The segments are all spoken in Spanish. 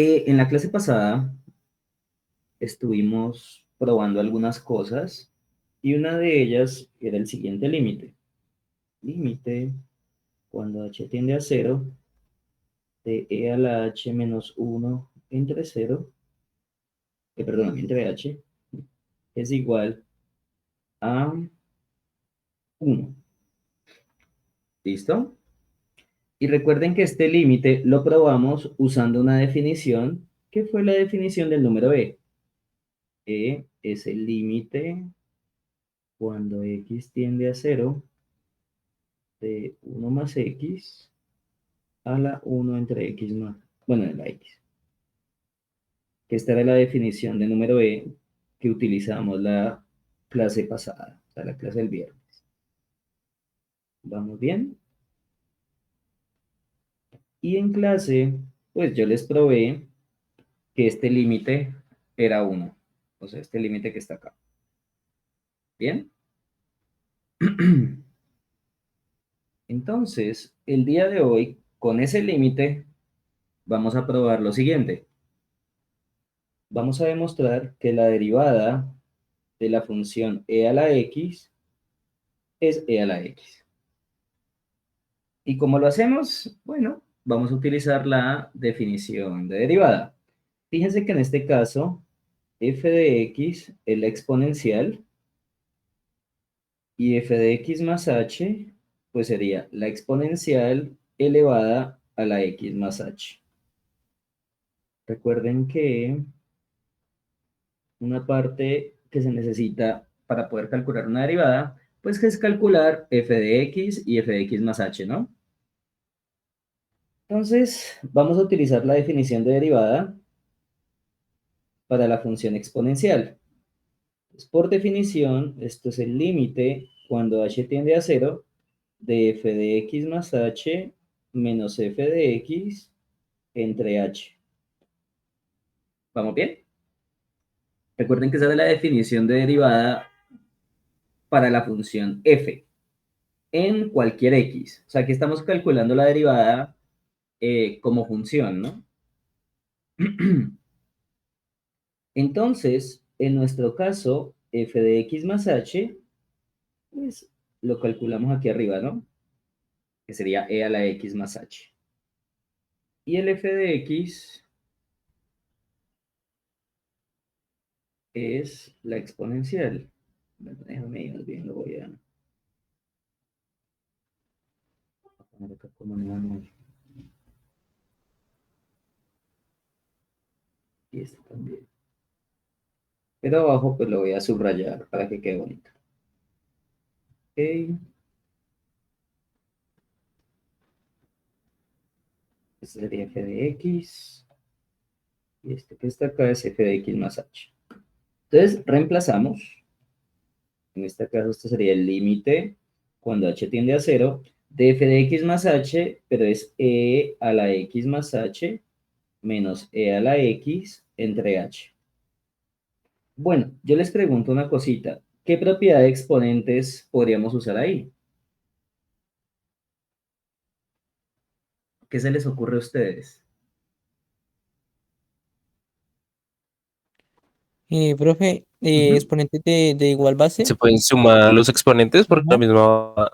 En la clase pasada estuvimos probando algunas cosas y una de ellas era el siguiente límite. Límite cuando h tiende a cero de e a la h menos 1 entre 0, perdón, entre h es igual a 1. ¿Listo? Y recuerden que este límite lo probamos usando una definición que fue la definición del número e. E es el límite cuando x tiende a 0 de 1 más x a la 1 entre x más, bueno, en la x. Que esta era la definición de número e que utilizamos la clase pasada, o sea, la clase del viernes. ¿Vamos bien? Y en clase, pues yo les probé que este límite era 1, o sea, este límite que está acá. ¿Bien? Entonces, el día de hoy, con ese límite, vamos a probar lo siguiente. Vamos a demostrar que la derivada de la función e a la x es e a la x. ¿Y cómo lo hacemos? Bueno, vamos a utilizar la definición de derivada. Fíjense que en este caso, f de x es la exponencial y f de x más h, pues sería la exponencial elevada a la x más h. Recuerden que una parte que se necesita para poder calcular una derivada, pues que es calcular f de x y f de x más h, ¿no? Entonces, vamos a utilizar la definición de derivada para la función exponencial. Pues, por definición, esto es el límite cuando h tiende a 0 de f de x más h menos f de x entre h. ¿Vamos bien? Recuerden que esa es la definición de derivada para la función f en cualquier x. O sea, aquí estamos calculando la derivada como función, ¿no? Entonces, en nuestro caso, f de x más h, pues lo calculamos aquí arriba, ¿no? Que sería e a la x más h. Y el f de x es la exponencial. Bueno, déjame ir bien, lo voy a poner acá como número. Y este también. Pero abajo pues lo voy a subrayar para que quede bonito. Ok. Este sería f de x. Y este que está acá es f de x más h. Entonces, reemplazamos. En este caso, este sería el límite cuando h tiende a 0 de f de x más h, pero es e a la x más h menos e a la x entre h. Bueno, yo les pregunto una cosita. ¿Qué propiedad de exponentes podríamos usar ahí? ¿Qué se les ocurre a ustedes? Profe, Ujú. exponentes de igual base. Se pueden sumar los exponentes porque la Ajá. misma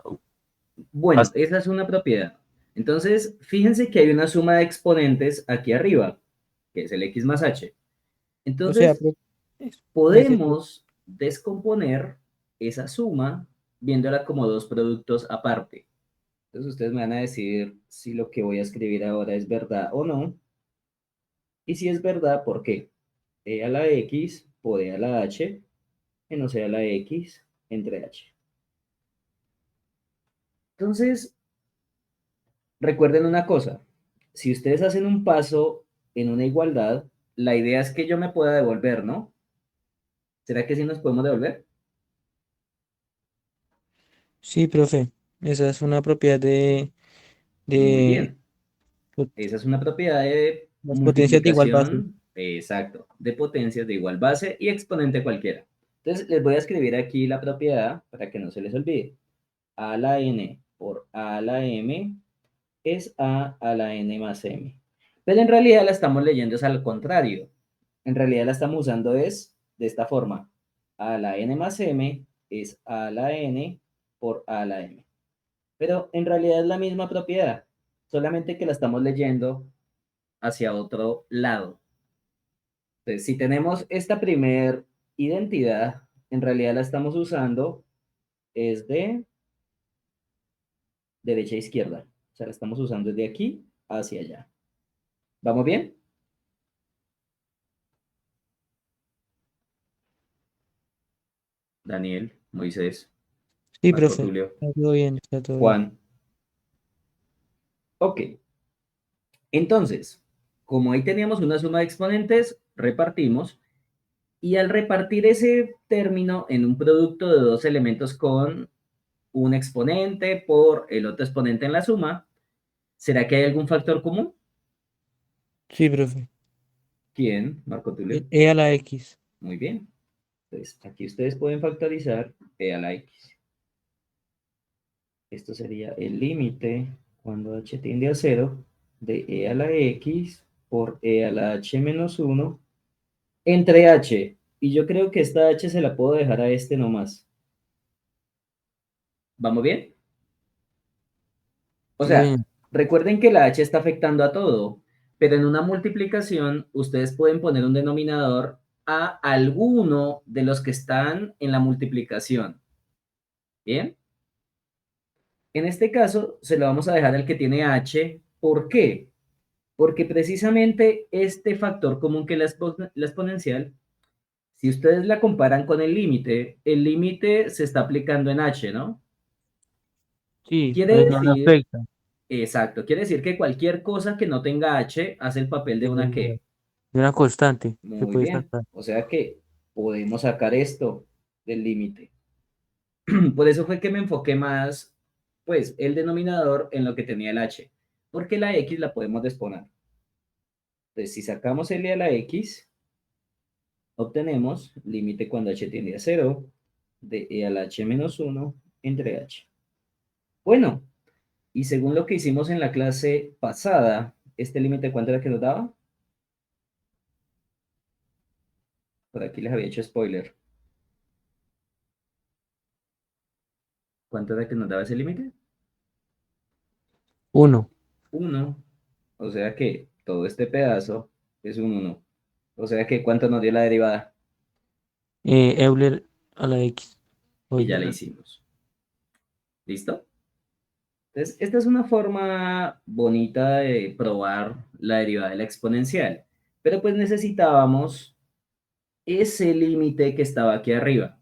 Bueno, base. esa es una propiedad. Entonces, fíjense que hay una suma de exponentes aquí arriba, que es el x más h. O sea, Entonces, me decía, podemos descomponer esa suma viéndola como dos productos aparte. Entonces, ustedes me van a decir si lo que voy a escribir ahora es verdad o no. Y si es verdad, ¿por qué? E a la x por e a la h menos e a la x entre h. Entonces, recuerden una cosa, si ustedes hacen un paso en una igualdad, la idea es que yo me pueda devolver, ¿no? ¿Será que sí nos podemos devolver? sí, profe, esa es una propiedad Muy de bien. Esa es una propiedad de las potencias de igual base. multiplicación, exacto, de potencias de igual base y exponente cualquiera. Entonces, les voy a escribir aquí la propiedad para que no se les olvide. A a la n por a a la m es a la n más m. Pero en realidad la estamos leyendo es al contrario. En realidad la estamos usando es de esta forma. A a la n más m es a a la n por a a la m. Pero en realidad es la misma propiedad, solamente que la estamos leyendo hacia otro lado. Entonces, si tenemos esta primer identidad, en realidad la estamos usando es de derecha a izquierda. O sea, la estamos usando desde aquí hacia allá. ¿Vamos bien? Daniel, Moisés, Sí, Marco profe. Tulio, Está todo bien, está todo bien. Juan. Ok. Entonces, como ahí teníamos una suma de exponentes, repartimos. Y al repartir ese término en un producto de dos elementos con un exponente por el otro exponente en la suma, ¿será que hay algún factor común? Sí, profe. ¿Quién? Marco Tulio. E a la X. Muy bien. Entonces, aquí ustedes pueden factorizar e a la x. Esto sería el límite cuando h tiende a 0 de e a la x por e a la h menos 1 entre h. Y yo creo que esta h se la puedo dejar a este nomás. ¿Vamos bien? O Sí, sea, señor. recuerden que la h está afectando a todo, pero en una multiplicación ustedes pueden poner un denominador a alguno de los que están en la multiplicación. ¿Bien? En este caso, se lo vamos a dejar al que tiene h. ¿Por qué? Porque precisamente este factor común que es la exponencial, si ustedes la comparan con el límite se está aplicando en h, ¿no? Sí, Quiere pues no le decir, afecta. exacto, quiere decir que cualquier cosa que no tenga h hace el papel de una De ¿qué? una constante. Se Muy puede bien. sacar. O sea que podemos sacar esto del límite. Por eso fue que me enfoqué más, pues, el denominador en lo que tenía el h, porque la x la podemos desponer. Entonces, si sacamos el a la x, obtenemos límite cuando h tiende a 0 de e a la h menos 1 entre h. Bueno, y según lo que hicimos en la clase pasada, ¿este límite cuánto era que nos daba? Por aquí les había hecho spoiler. ¿Cuánto era que nos daba ese límite? 1. 1. O sea que todo este pedazo es un 1. O sea que ¿cuánto nos dio la derivada? Euler a la X. Y ya Euler la a la- hicimos. ¿Listo? Entonces, esta es una forma bonita de probar la derivada de la exponencial. Pero pues necesitábamos ese límite que estaba aquí arriba.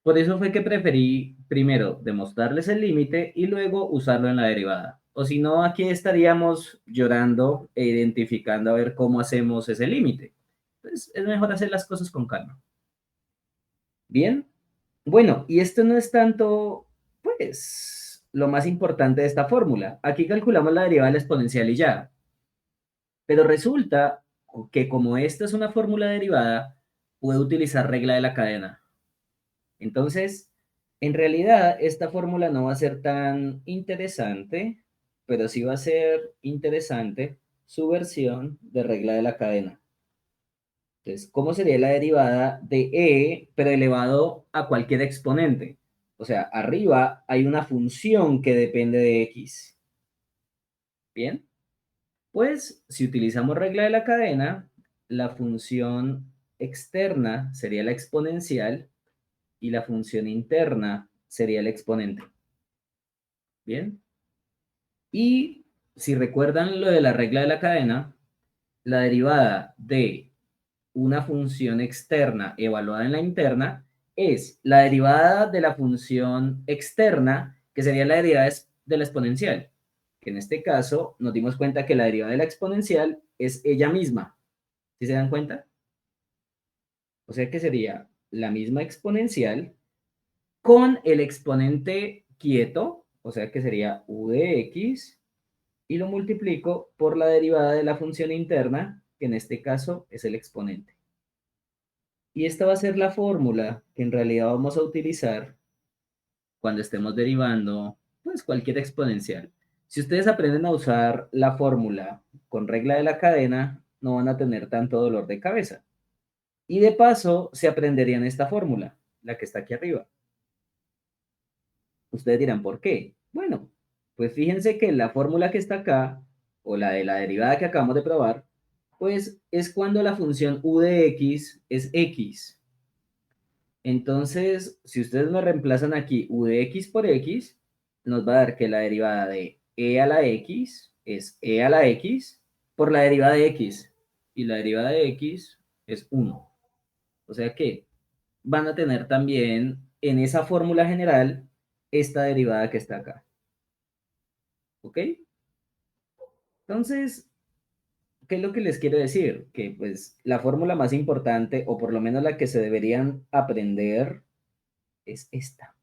Por eso fue que preferí primero demostrarles el límite y luego usarlo en la derivada. O si no, aquí estaríamos llorando e identificando a ver cómo hacemos ese límite. Entonces, es mejor hacer las cosas con calma. Bien, bueno, y esto no es tanto, pues, lo más importante de esta fórmula. Aquí calculamos la derivada de la exponencial y ya. Pero resulta que como esta es una fórmula derivada, puedo utilizar regla de la cadena. Entonces, en realidad, esta fórmula no va a ser tan interesante, pero sí va a ser interesante su versión de regla de la cadena. Entonces, ¿cómo sería la derivada de e, pero elevado a cualquier exponente? O sea, arriba hay una función que depende de x. Bien, pues si utilizamos regla de la cadena, la función externa sería la exponencial y la función interna sería el exponente. Bien, y si recuerdan lo de la regla de la cadena, la derivada de una función externa evaluada en la interna es la derivada de la función externa, que sería la derivada de la exponencial. Que en este caso nos dimos cuenta que la derivada de la exponencial es ella misma. ¿Sí se dan cuenta? O sea que sería la misma exponencial con el exponente quieto, o sea que sería u de x, y lo multiplico por la derivada de la función interna, que en este caso es el exponente. Y esta va a ser la fórmula que en realidad vamos a utilizar cuando estemos derivando pues cualquier exponencial. Si ustedes aprenden a usar la fórmula con regla de la cadena, no van a tener tanto dolor de cabeza. Y de paso, se aprenderían esta fórmula, la que está aquí arriba. Ustedes dirán, ¿por qué? Bueno, pues fíjense que la fórmula que está acá, o la de la derivada que acabamos de probar, pues es cuando la función u de x es x. Entonces, si ustedes me reemplazan aquí u de x por x, nos va a dar que la derivada de e a la x es e a la x por la derivada de x. Y la derivada de x es 1. O sea que van a tener también en esa fórmula general esta derivada que está acá. ¿Ok? Entonces, ¿qué es lo que les quiero decir? Que pues la fórmula más importante, o por lo menos la que se deberían aprender, es esta.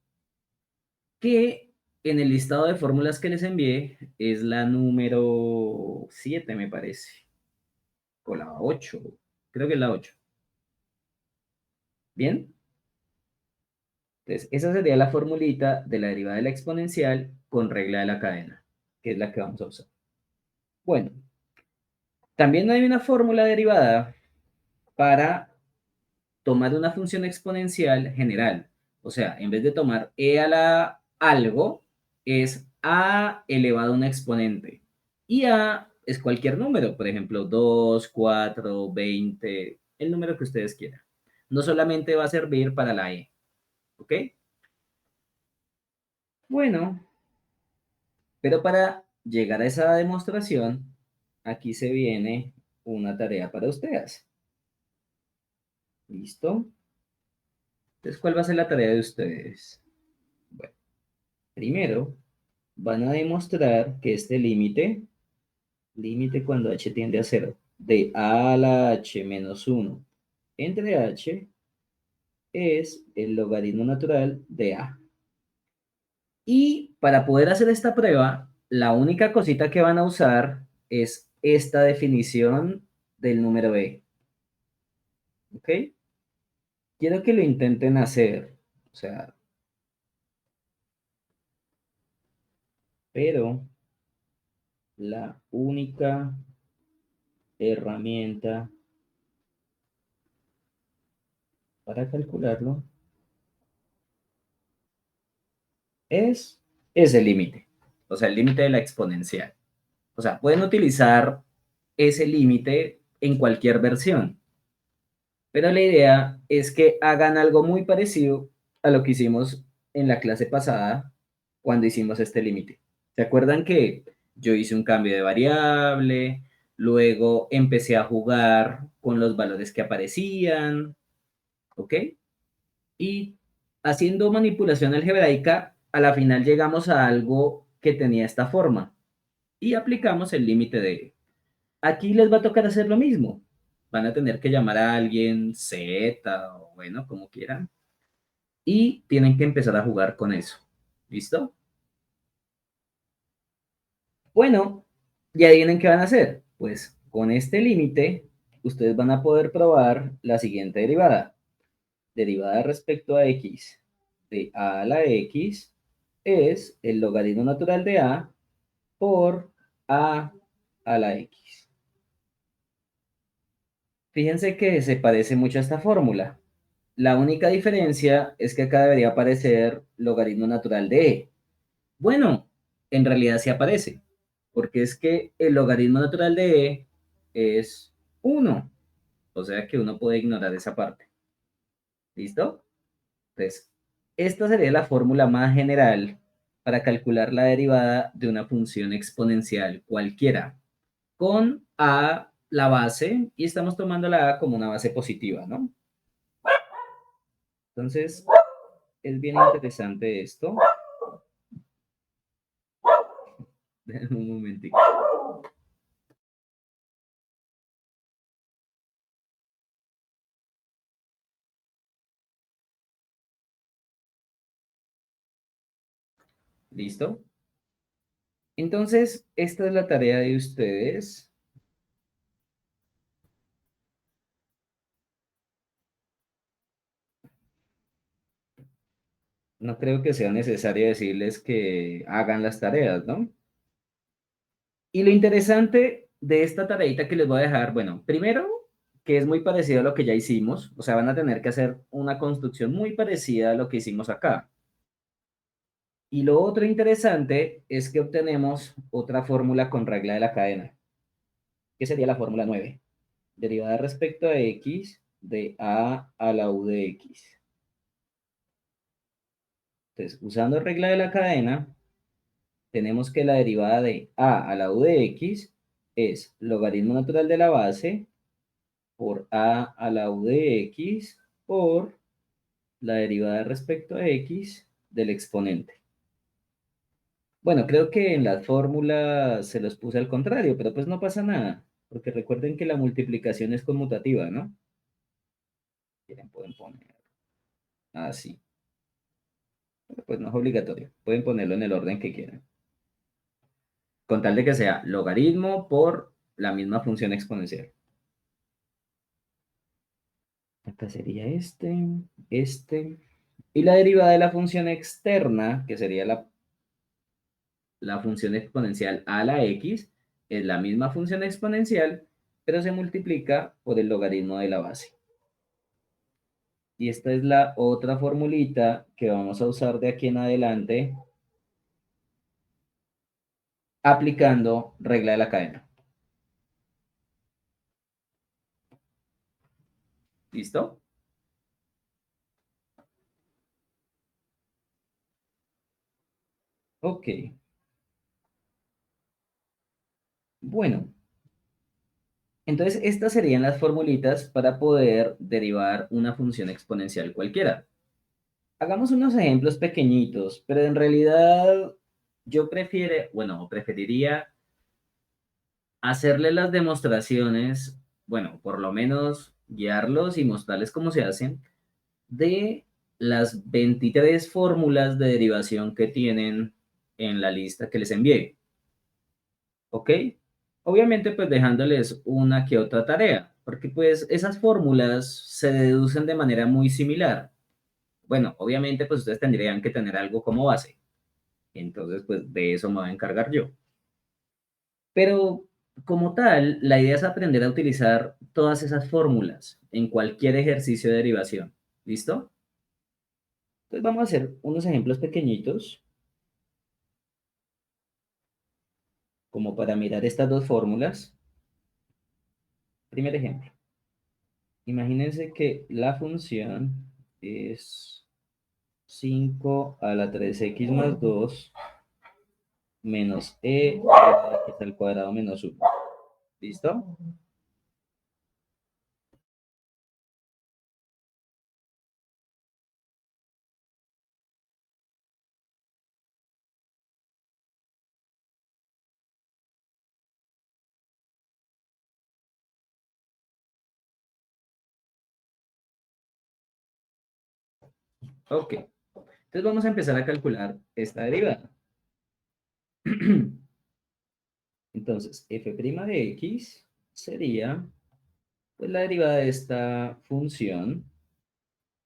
Que en el listado de fórmulas que les envié es la número 7, me parece. O la 8. Creo que es la 8. ¿Bien? Entonces, esa sería la formulita de la derivada de la exponencial con regla de la cadena, que es la que vamos a usar. Bueno, también hay una fórmula derivada para tomar una función exponencial general. O sea, en vez de tomar e a la algo, es a elevado a una exponente. Y a es cualquier número, por ejemplo, 2, 4, 20, el número que ustedes quieran. No solamente va a servir para la e. ¿Ok? Bueno, pero para llegar a esa demostración, aquí se viene una tarea para ustedes. ¿Listo? Entonces, ¿cuál va a ser la tarea de ustedes? Bueno, primero van a demostrar que este límite cuando h tiende a 0, de a la h menos 1 entre h es el logaritmo natural de a. Y para poder hacer esta prueba, la única cosita que van a usar es esta definición del número e. ¿Ok? Quiero que lo intenten hacer. O sea, pero la única herramienta para calcularlo es ese límite. O sea, el límite de la exponencial. O sea, pueden utilizar ese límite en cualquier versión. Pero la idea es que hagan algo muy parecido a lo que hicimos en la clase pasada cuando hicimos este límite. ¿Se acuerdan que yo hice un cambio de variable, luego empecé a jugar con los valores que aparecían, ¿ok? Y haciendo manipulación algebraica, a la final llegamos a algo que tenía esta forma y aplicamos el límite de... Aquí les va a tocar hacer lo mismo. Van a tener que llamar a alguien Z o bueno, como quieran. Y tienen que empezar a jugar con eso. ¿Listo? Bueno, ya adivinen qué van a hacer. Pues con este límite, ustedes van a poder probar la siguiente derivada. Derivada respecto a x de a a la x es el logaritmo natural de a por a la x. Fíjense que se parece mucho a esta fórmula. La única diferencia es que acá debería aparecer logaritmo natural de e. Bueno, en realidad sí aparece, porque es que el logaritmo natural de e es 1. O sea que uno puede ignorar esa parte. ¿Listo? Entonces, esta sería la fórmula más general para calcular la derivada de una función exponencial cualquiera, con a la base, y estamos tomando la a como una base positiva, ¿no? Entonces, es bien interesante esto. Déjenme un momentito. ¿Listo? Entonces, esta es la tarea de ustedes. No creo que sea necesario decirles que hagan las tareas, ¿no? Y lo interesante de esta tareita que les voy a dejar, bueno, primero, que es muy parecido a lo que ya hicimos, o sea, van a tener que hacer una construcción muy parecida a lo que hicimos acá. Y lo otro interesante es que obtenemos otra fórmula con regla de la cadena, que sería la fórmula 9, derivada respecto a x de a la u de x. Entonces, usando regla de la cadena, tenemos que la derivada de a la u de x es logaritmo natural de la base por a la u de x por la derivada respecto a x del exponente. Bueno, creo que en las fórmulas se los puse al contrario, pero pues no pasa nada, porque recuerden que la multiplicación es conmutativa, ¿no? Quieren, pueden poner así. Pero pues no es obligatorio, pueden ponerlo en el orden que quieran. Con tal de que sea logaritmo por la misma función exponencial. Acá sería este. Y la derivada de la función externa, que sería la función exponencial a la x, es la misma función exponencial, pero se multiplica por el logaritmo de la base. Y esta es la otra formulita que vamos a usar de aquí en adelante aplicando regla de la cadena. ¿Listo? Ok. Bueno, entonces estas serían las formulitas para poder derivar una función exponencial cualquiera. Hagamos unos ejemplos pequeñitos, pero en realidad yo preferiría hacerle las demostraciones, bueno, por lo menos guiarlos y mostrarles cómo se hacen, de las 23 fórmulas de derivación que tienen en la lista que les envié. ¿Ok? Obviamente, pues dejándoles una que otra tarea, porque pues esas fórmulas se deducen de manera muy similar. Bueno, obviamente, pues ustedes tendrían que tener algo como base. Entonces, pues de eso me voy a encargar yo. Pero como tal, la idea es aprender a utilizar todas esas fórmulas en cualquier ejercicio de derivación. ¿Listo? Entonces vamos a hacer unos ejemplos pequeñitos como para mirar estas dos fórmulas. Primer ejemplo. Imagínense que la función es 5 a la 3x más 2 menos a la x al cuadrado menos 1. ¿Listo? Ok. Entonces vamos a empezar a calcular esta derivada. Entonces, f' de x sería pues, la derivada de esta función.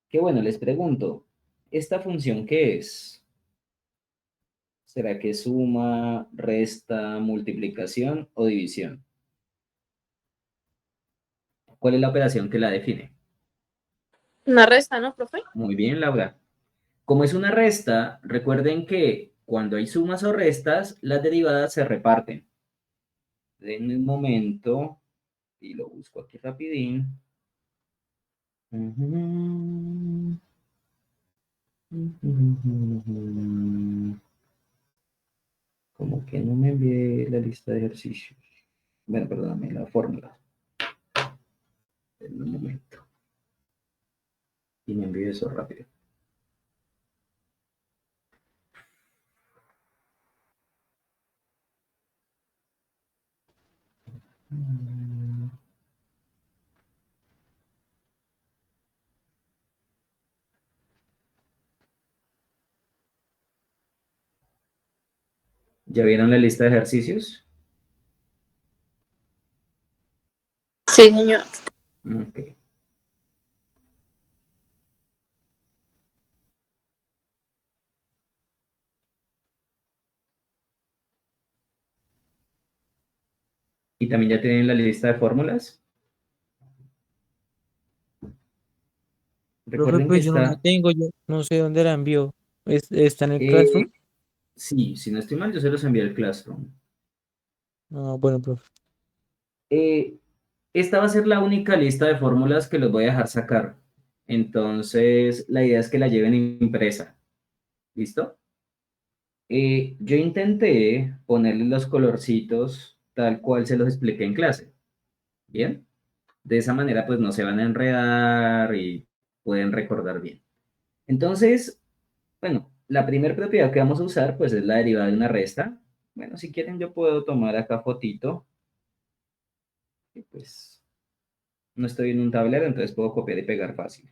Que bueno, les pregunto, ¿esta función qué es? ¿Será que suma, resta, multiplicación o división? ¿Cuál es la operación que la define? Una resta, ¿no, profe? Muy bien, Laura. Como es una resta, recuerden que cuando hay sumas o restas, las derivadas se reparten. En un momento, y lo busco aquí rapidín. Como que no me envié la lista de ejercicios. Bueno, perdóname, la fórmula. En un momento. Y me envío eso rápido. ¿Ya vieron la lista de ejercicios? Sí, señor. Ok. Y también ya tienen la lista de fórmulas. Profe, Recuerden que pues yo no la está... tengo, yo no sé dónde la envió. ¿Está en el eh, Classroom? sí, si no estoy mal, yo se los envié al Classroom. Ah, bueno, profe. Eh, Esta va a ser la única lista de fórmulas que los voy a dejar sacar. Entonces, la idea es que la lleven impresa. ¿Listo? Yo intenté ponerle los colorcitos tal cual se los expliqué en clase. ¿Bien? De esa manera, pues no se van a enredar y pueden recordar bien. Entonces, bueno, la primera propiedad que vamos a usar, pues es la derivada de una resta. Bueno, si quieren, yo puedo tomar acá fotito. Y pues no estoy en un tablero, entonces puedo copiar y pegar fácil.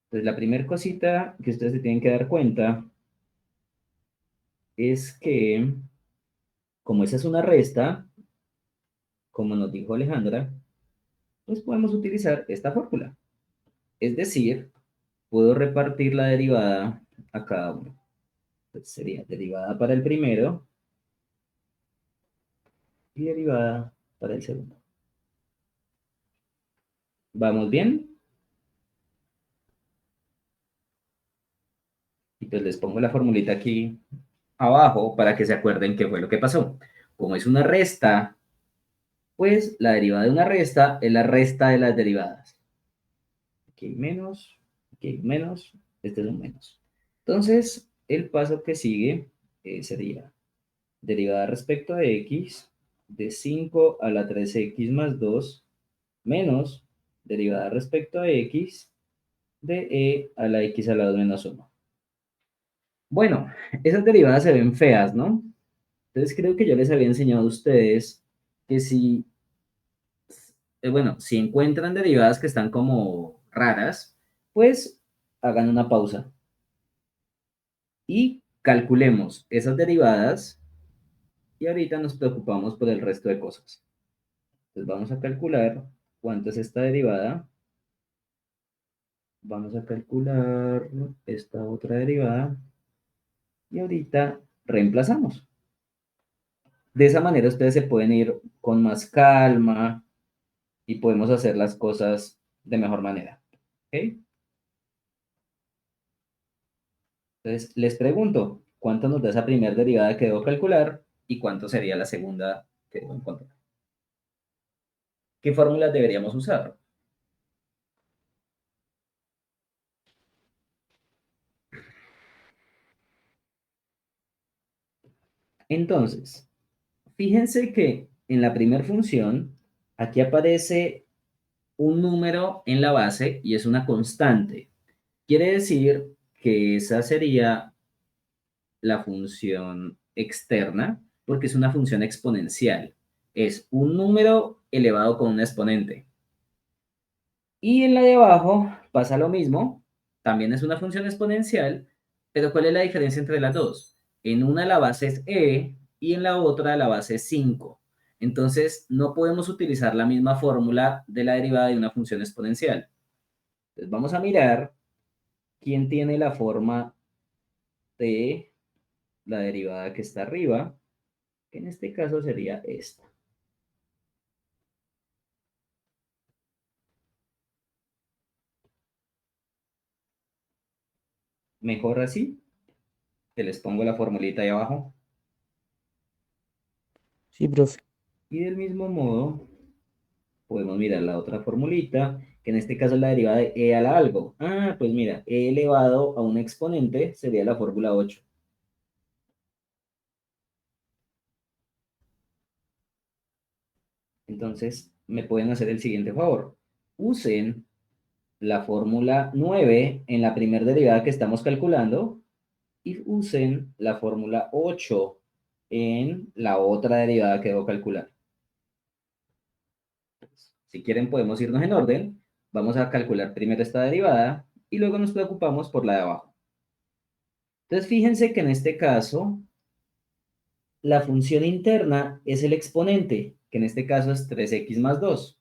Entonces, la primera cosita que ustedes se tienen que dar cuenta es que, como esa es una resta, como nos dijo Alejandra, pues podemos utilizar esta fórmula. Es decir, puedo repartir la derivada a cada uno. Entonces, sería derivada para el primero y derivada para el segundo. ¿Vamos bien? Y pues les pongo la formulita aquí abajo para que se acuerden qué fue lo que pasó. Como es una resta, pues la derivada de una resta es la resta de las derivadas. Aquí hay menos, aquí hay menos, este es un menos. Entonces, el paso que sigue sería derivada respecto a x de 5 a la 3x más 2 menos derivada respecto a x de e a la x a la 2 menos 1. Bueno, esas derivadas se ven feas, ¿no? Entonces creo que yo les había enseñado a ustedes que si, bueno, si encuentran derivadas que están como raras, pues hagan una pausa y calculemos esas derivadas y ahorita nos preocupamos por el resto de cosas. Entonces vamos a calcular cuánto es esta derivada. Vamos a calcular esta otra derivada y ahorita reemplazamos. De esa manera ustedes se pueden ir con más calma y podemos hacer las cosas de mejor manera. ¿Ok? Entonces les pregunto, ¿cuánto nos da esa primera derivada que debo calcular y cuánto sería la segunda que debo encontrar? ¿Qué fórmulas deberíamos usar? Entonces, fíjense que en la primera función, aquí aparece un número en la base y es una constante. Quiere decir que esa sería la función externa porque es una función exponencial. Es un número elevado con un exponente. Y en la de abajo pasa lo mismo. También es una función exponencial, pero ¿cuál es la diferencia entre las dos? En una la base es e y en la otra la base es 5. Entonces, no podemos utilizar la misma fórmula de la derivada de una función exponencial. Entonces, vamos a mirar quién tiene la forma de la derivada que está arriba, que en este caso sería esta. Mejor así, que les pongo la formulita ahí abajo. Sí, profe. Y del mismo modo, podemos mirar la otra formulita, que en este caso es la derivada de e a la algo. Ah, pues mira, e elevado a un exponente sería la fórmula 8. Entonces, me pueden hacer el siguiente favor. Usen la fórmula 9 en la primera derivada que estamos calculando y usen la fórmula 8 en la otra derivada que debo calcular. Si quieren, podemos irnos en orden. Vamos a calcular primero esta derivada y luego nos preocupamos por la de abajo. Entonces, fíjense que en este caso, la función interna es el exponente, que en este caso es 3x más 2.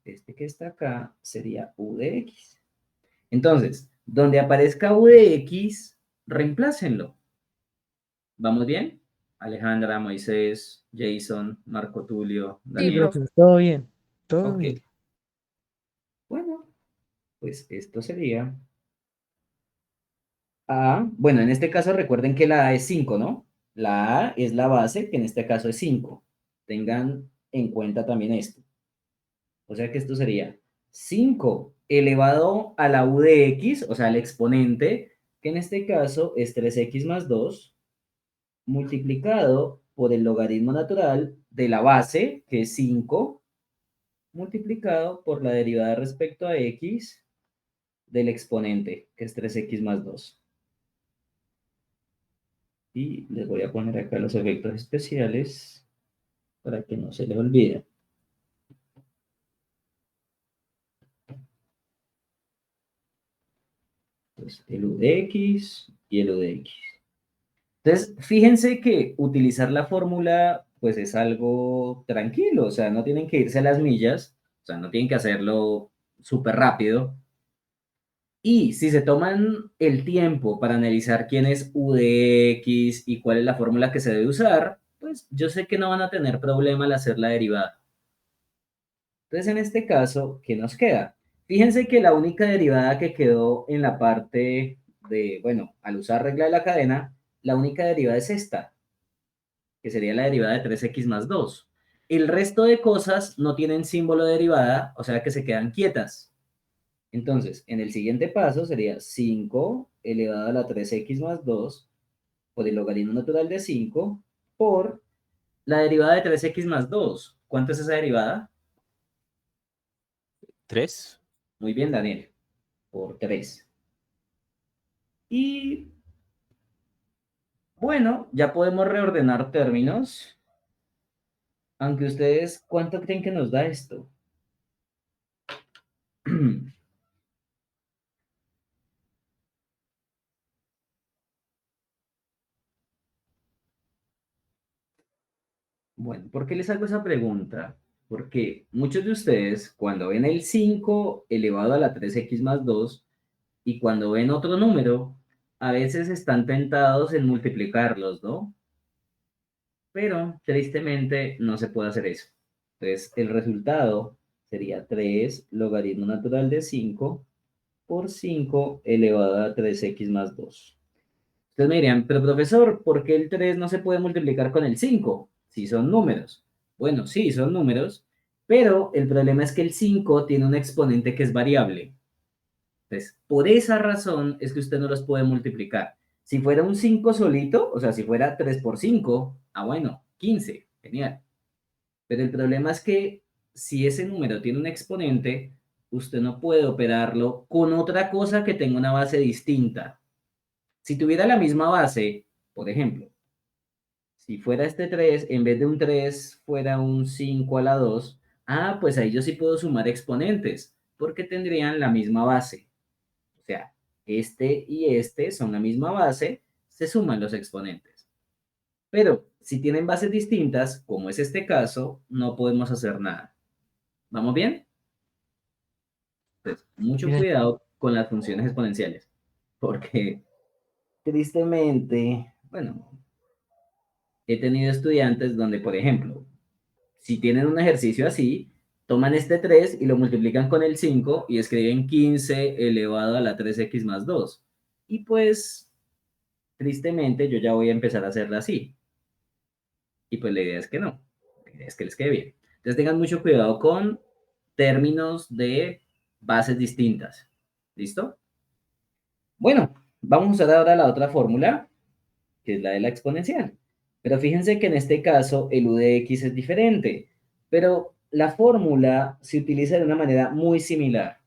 Este que está acá sería u de x. Entonces, donde aparezca u de x, reemplácenlo. ¿Vamos bien? Alejandra, Moisés, Jason, Marco Tulio, Sí, Daniel. profe, todo bien. Todo Ok. bien. Bueno, pues esto sería A. Bueno, en este caso recuerden que la A es 5, ¿no? La A es la base, que en este caso es 5. Tengan en cuenta también esto. O sea que esto sería 5 elevado a la u de x, o sea, el exponente, que en este caso es 3x más 2, multiplicado por el logaritmo natural de la base, que es 5, multiplicado por la derivada respecto a x del exponente, que es 3x más 2. Y les voy a poner acá los efectos especiales para que no se les olvide. Entonces, el u de x y el u de x. Entonces, fíjense que utilizar la fórmula, pues es algo tranquilo, o sea, no tienen que irse a las millas, o sea, no tienen que hacerlo súper rápido. Y si se toman el tiempo para analizar quién es u de x y cuál es la fórmula que se debe usar, pues yo sé que no van a tener problema al hacer la derivada. Entonces, en este caso, ¿qué nos queda? Fíjense que la única derivada que quedó en la parte de, bueno, al usar regla de la cadena, la única derivada es esta, que sería la derivada de 3x más 2. El resto de cosas no tienen símbolo de derivada, o sea que se quedan quietas. Entonces, en el siguiente paso sería 5 elevado a la 3x más 2 por el logaritmo natural de 5 por la derivada de 3x más 2. ¿Cuánto es esa derivada? 3. Muy bien, Daniel, por 3. Y bueno, ya podemos reordenar términos. Aunque ustedes, ¿cuánto creen que nos da esto? Bueno, ¿por qué les hago esa pregunta? Porque muchos de ustedes, cuando ven el 5 elevado a la 3x más 2 y cuando ven otro número, a veces están tentados en multiplicarlos, ¿no? Pero tristemente no se puede hacer eso. Entonces, el resultado sería 3 logaritmo natural de 5 por 5 elevado a 3x más 2. Ustedes me dirían, pero profesor, ¿por qué el 3 no se puede multiplicar con el 5? Si son números. Bueno, sí, son números, pero el problema es que el 5 tiene un exponente que es variable. Entonces, por esa razón es que usted no los puede multiplicar. Si fuera un 5 solito, o sea, si fuera 3 por 5, bueno, 15, genial. Pero el problema es que si ese número tiene un exponente, usted no puede operarlo con otra cosa que tenga una base distinta. Si tuviera la misma base, por ejemplo, si fuera este 3, en vez de un 3 fuera un 5 a la 2, pues ahí yo sí puedo sumar exponentes, porque tendrían la misma base. O sea, este y este son la misma base, se suman los exponentes. Pero si tienen bases distintas, como es este caso, no podemos hacer nada. ¿Vamos bien? Entonces, mucho Bien. cuidado con las funciones exponenciales, porque tristemente, bueno, he tenido estudiantes donde, por ejemplo, si tienen un ejercicio así, toman este 3 y lo multiplican con el 5 y escriben 15 elevado a la 3x más 2. Y pues, tristemente, yo ya voy a empezar a hacerla así. Y pues la idea es que no, la idea es que les quede bien. Entonces tengan mucho cuidado con términos de bases distintas. ¿Listo? Bueno, vamos a usar ahora la otra fórmula, que es la de la exponencial. Pero fíjense que en este caso el u de x es diferente, pero la fórmula se utiliza de una manera muy similar.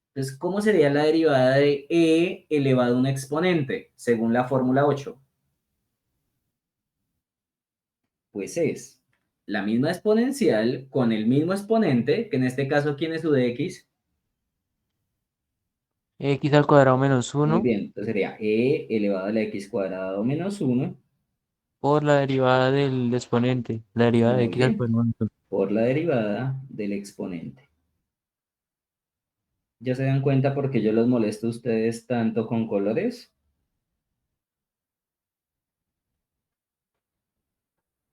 Entonces, ¿cómo sería la derivada de e elevado a un exponente, según la fórmula 8? Pues es la misma exponencial con el mismo exponente, que en este caso, ¿quién es u de x? X al cuadrado menos Muy 1 bien, entonces sería e elevado a la x cuadrado menos 1. por la derivada del exponente. La derivada de Muy X al bien, cuadrado menos 1. por la derivada del exponente. ¿Ya se dan cuenta por qué yo los molesto a ustedes tanto con colores?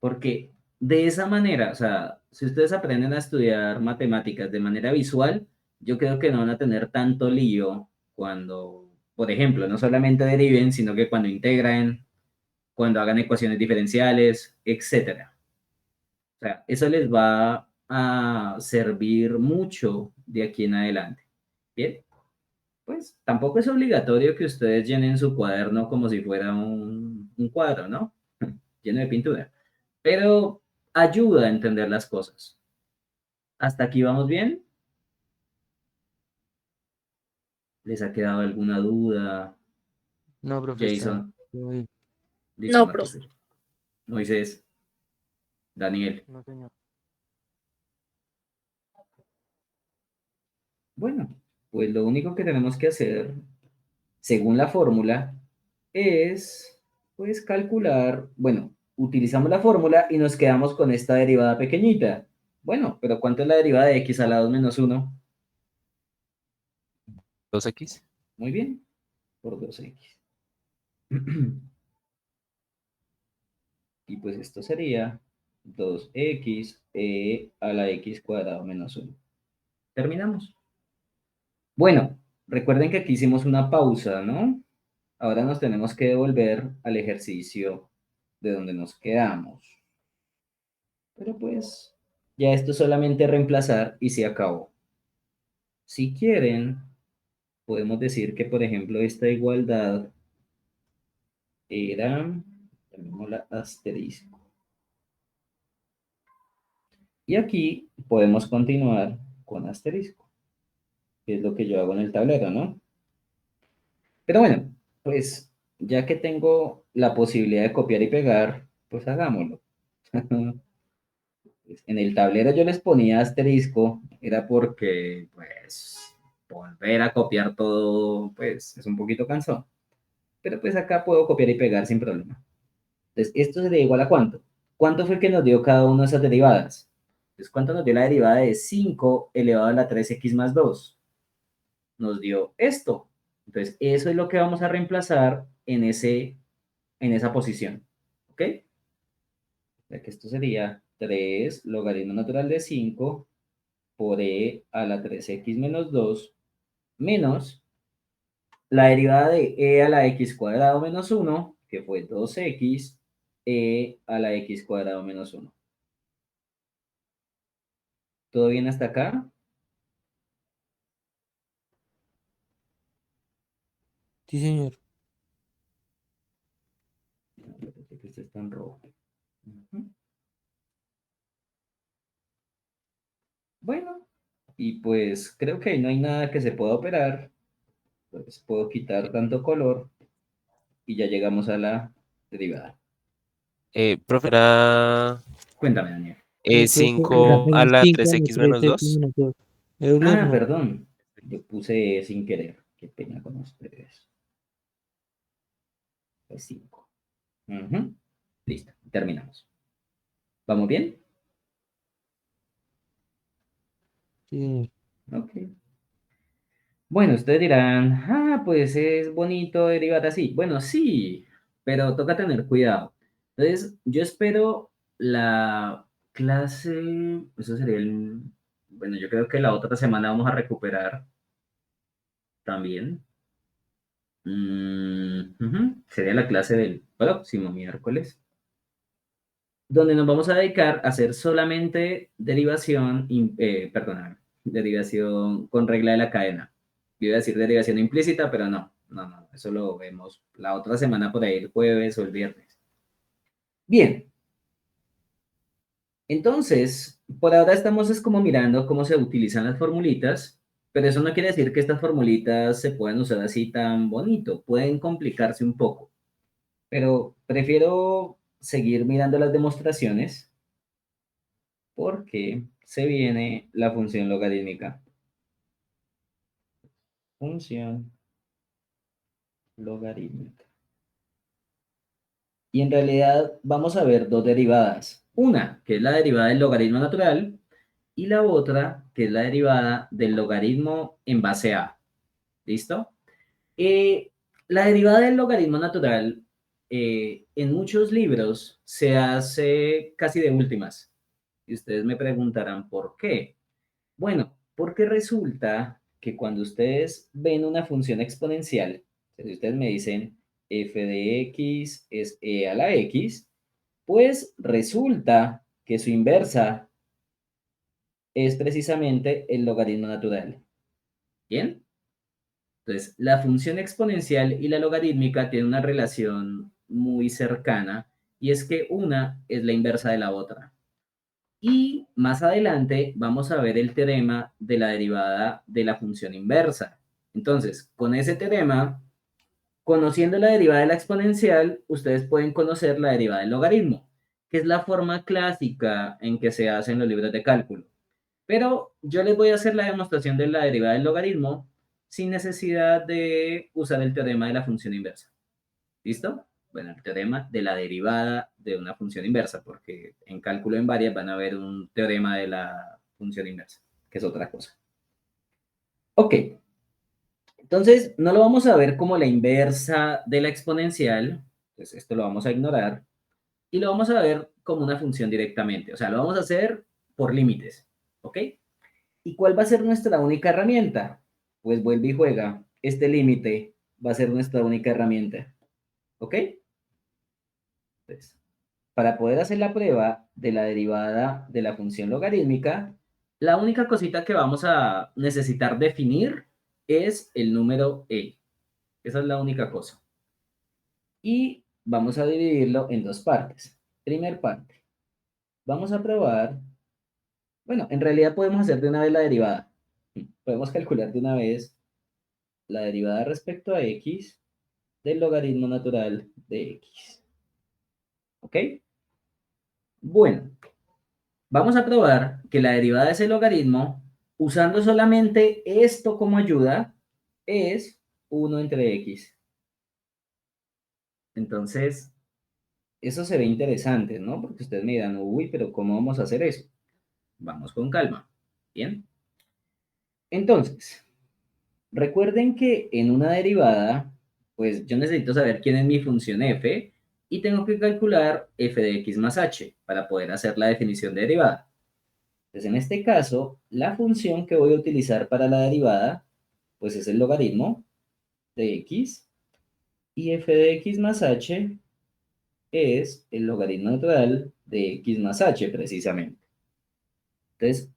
Porque de esa manera, o sea, si ustedes aprenden a estudiar matemáticas de manera visual, yo creo que no van a tener tanto lío cuando, por ejemplo, no solamente deriven, sino que cuando integren, cuando hagan ecuaciones diferenciales, etcétera. O sea, eso les va a servir mucho de aquí en adelante. Bien, pues tampoco es obligatorio que ustedes llenen su cuaderno como si fuera un cuadro, ¿no? Lleno de pintura. Pero ayuda a entender las cosas. ¿Hasta aquí vamos bien? ¿Les ha quedado alguna duda? No, profe, está Jason, todo bien. listo, No, no, profe. profe. Moisés, Daniel. No, señor. Bueno, pues lo único que tenemos que hacer, según la fórmula, es pues calcular, bueno, utilizamos la fórmula y nos quedamos con esta derivada pequeñita. Bueno, pero ¿cuánto es la derivada de x a la 2 menos 1? 2x. Muy bien, por 2x. Y pues esto sería 2x a la x cuadrado menos 1. Terminamos. Bueno, recuerden que aquí hicimos una pausa, ¿no? Ahora nos tenemos que devolver al ejercicio de donde nos quedamos. Pero pues ya esto es solamente reemplazar y se acabó. Si quieren, podemos decir que, por ejemplo, esta igualdad era, llamémosla asterisco. Y aquí podemos continuar con asterisco, que es lo que yo hago en el tablero, ¿no? Pero bueno, pues ya que tengo la posibilidad de copiar y pegar, pues hagámoslo. En el tablero yo les ponía asterisco, era porque, pues, volver a copiar todo, pues, es un poquito cansón. Pero pues acá puedo copiar y pegar sin problema. Entonces, ¿esto sería igual a cuánto? ¿Cuánto fue que nos dio cada una de esas derivadas? Entonces, ¿cuánto nos dio la derivada de 5 elevado a la 3x más 2? Nos dio esto. Entonces, eso es lo que vamos a reemplazar en esa posición. ¿Ok? Ya que esto sería 3 logaritmo natural de 5 por e a la 3x menos 2 menos la derivada de e a la x cuadrado menos 1, que fue 2x a la x cuadrado menos 1. ¿Todo bien hasta acá? Sí, señor. Espérate que este está en rojo. Ujú. Bueno, y pues creo que ahí no hay nada que se pueda operar. Pues puedo quitar tanto color y ya llegamos a la derivada. Profe, era Cuéntame, Daniel. Profe, era 5 a la 5 a la 3x menos 3x 2. menos 2. Euler Ah, no. perdón. Yo puse sin querer. Qué pena con ustedes. Pues 5. Listo, terminamos. ¿Vamos bien? Sí, señor. Ok. Bueno, ustedes dirán, pues es bonito derivar así. Bueno, sí, pero toca tener cuidado. Entonces, yo espero la clase, eso sería bueno, yo creo que la otra semana vamos a recuperar también. Sería la clase del próximo miércoles, donde nos vamos a dedicar a hacer solamente derivación, perdón, derivación con regla de la cadena. Yo iba a decir derivación implícita, pero no, eso lo vemos la otra semana por ahí, el jueves o el viernes. Bien, entonces, por ahora estamos es como mirando cómo se utilizan las formulitas, pero eso no quiere decir que estas formulitas se puedan usar así tan bonito, pueden complicarse un poco, pero prefiero seguir mirando las demostraciones porque se viene la función logarítmica. Función logarítmica. Y en realidad vamos a ver dos derivadas. Una, que es la derivada del logaritmo natural, y la otra, que es la derivada del logaritmo en base a. ¿Listo? La derivada del logaritmo natural en muchos libros se hace casi de últimas. Y ustedes me preguntarán por qué. Bueno, porque resulta que cuando ustedes ven una función exponencial, si ustedes me dicen f de x es e a la x, pues resulta que su inversa es precisamente el logaritmo natural. ¿Bien? Entonces, la función exponencial y la logarítmica tienen una relación muy cercana y es que una es la inversa de la otra. Y más adelante vamos a ver el teorema de la derivada de la función inversa. Entonces, con ese teorema, conociendo la derivada de la exponencial, ustedes pueden conocer la derivada del logaritmo, que es la forma clásica en que se hace en los libros de cálculo. Pero yo les voy a hacer la demostración de la derivada del logaritmo sin necesidad de usar el teorema de la función inversa. ¿Listo? Bueno, el teorema de la derivada de una función inversa, porque en cálculo en varias van a ver un teorema de la función inversa, que es otra cosa. Ok, entonces no lo vamos a ver como la inversa de la exponencial, pues esto lo vamos a ignorar, y lo vamos a ver como una función directamente, o sea, lo vamos a hacer por límites, ¿ok? ¿Y cuál va a ser nuestra única herramienta? Pues vuelve y juega. Este límite va a ser nuestra única herramienta. ¿Ok? Entonces, para poder hacer la prueba de la derivada de la función logarítmica, la única cosita que vamos a necesitar definir es el número e. Esa es la única cosa. Y vamos a dividirlo en dos partes. Primer parte. Vamos a probar. Bueno, en realidad podemos hacer de una vez la derivada. Podemos calcular de una vez la derivada respecto a x del logaritmo natural de x. ¿Ok? Bueno, vamos a probar que la derivada de ese logaritmo, usando solamente esto como ayuda, es 1 entre x. Entonces, eso se ve interesante, ¿no? Porque ustedes me dirán, uy, pero ¿cómo vamos a hacer eso? Vamos con calma. Bien. Entonces, recuerden que en una derivada, pues yo necesito saber quién es mi función f y tengo que calcular f de x más h para poder hacer la definición de derivada. Entonces, en este caso, la función que voy a utilizar para la derivada, pues es el logaritmo de x y f de x más h es el logaritmo natural de x más h precisamente. Entonces,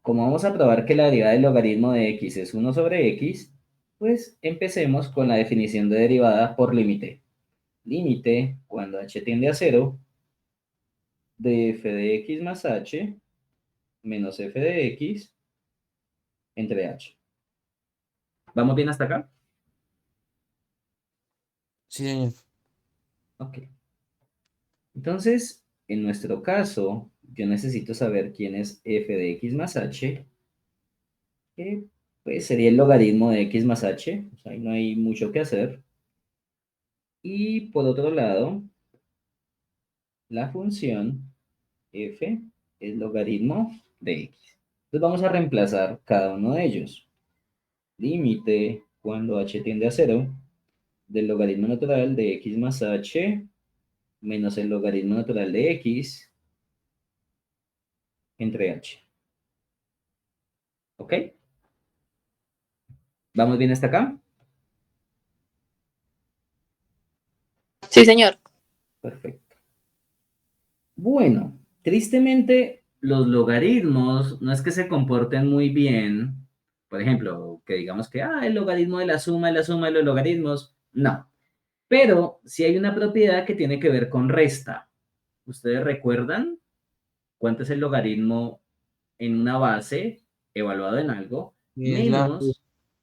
como vamos a probar que la derivada del logaritmo de x es 1 sobre x, pues empecemos con la definición de derivada por límite. Límite, cuando h tiende a 0, de f de x más h menos f de x entre h. ¿Vamos bien hasta acá? Sí, señor. Ok. Entonces, en nuestro caso, yo necesito saber quién es f de x más h, que pues sería el logaritmo de x más h, o sea, ahí no hay mucho que hacer. Y por otro lado, la función f es logaritmo de x. Entonces vamos a reemplazar cada uno de ellos. Límite cuando h tiende a 0 del logaritmo natural de x más h menos el logaritmo natural de x entre h. ¿Ok? ¿Vamos bien hasta acá? Sí, señor. Perfecto. Bueno, tristemente los logaritmos no es que se comporten muy bien. Por ejemplo, que digamos que el logaritmo de la suma de los logaritmos. No. Pero sí hay una propiedad que tiene que ver con resta. ¿Ustedes recuerdan cuánto es el logaritmo en una base evaluado en algo? Es Menos,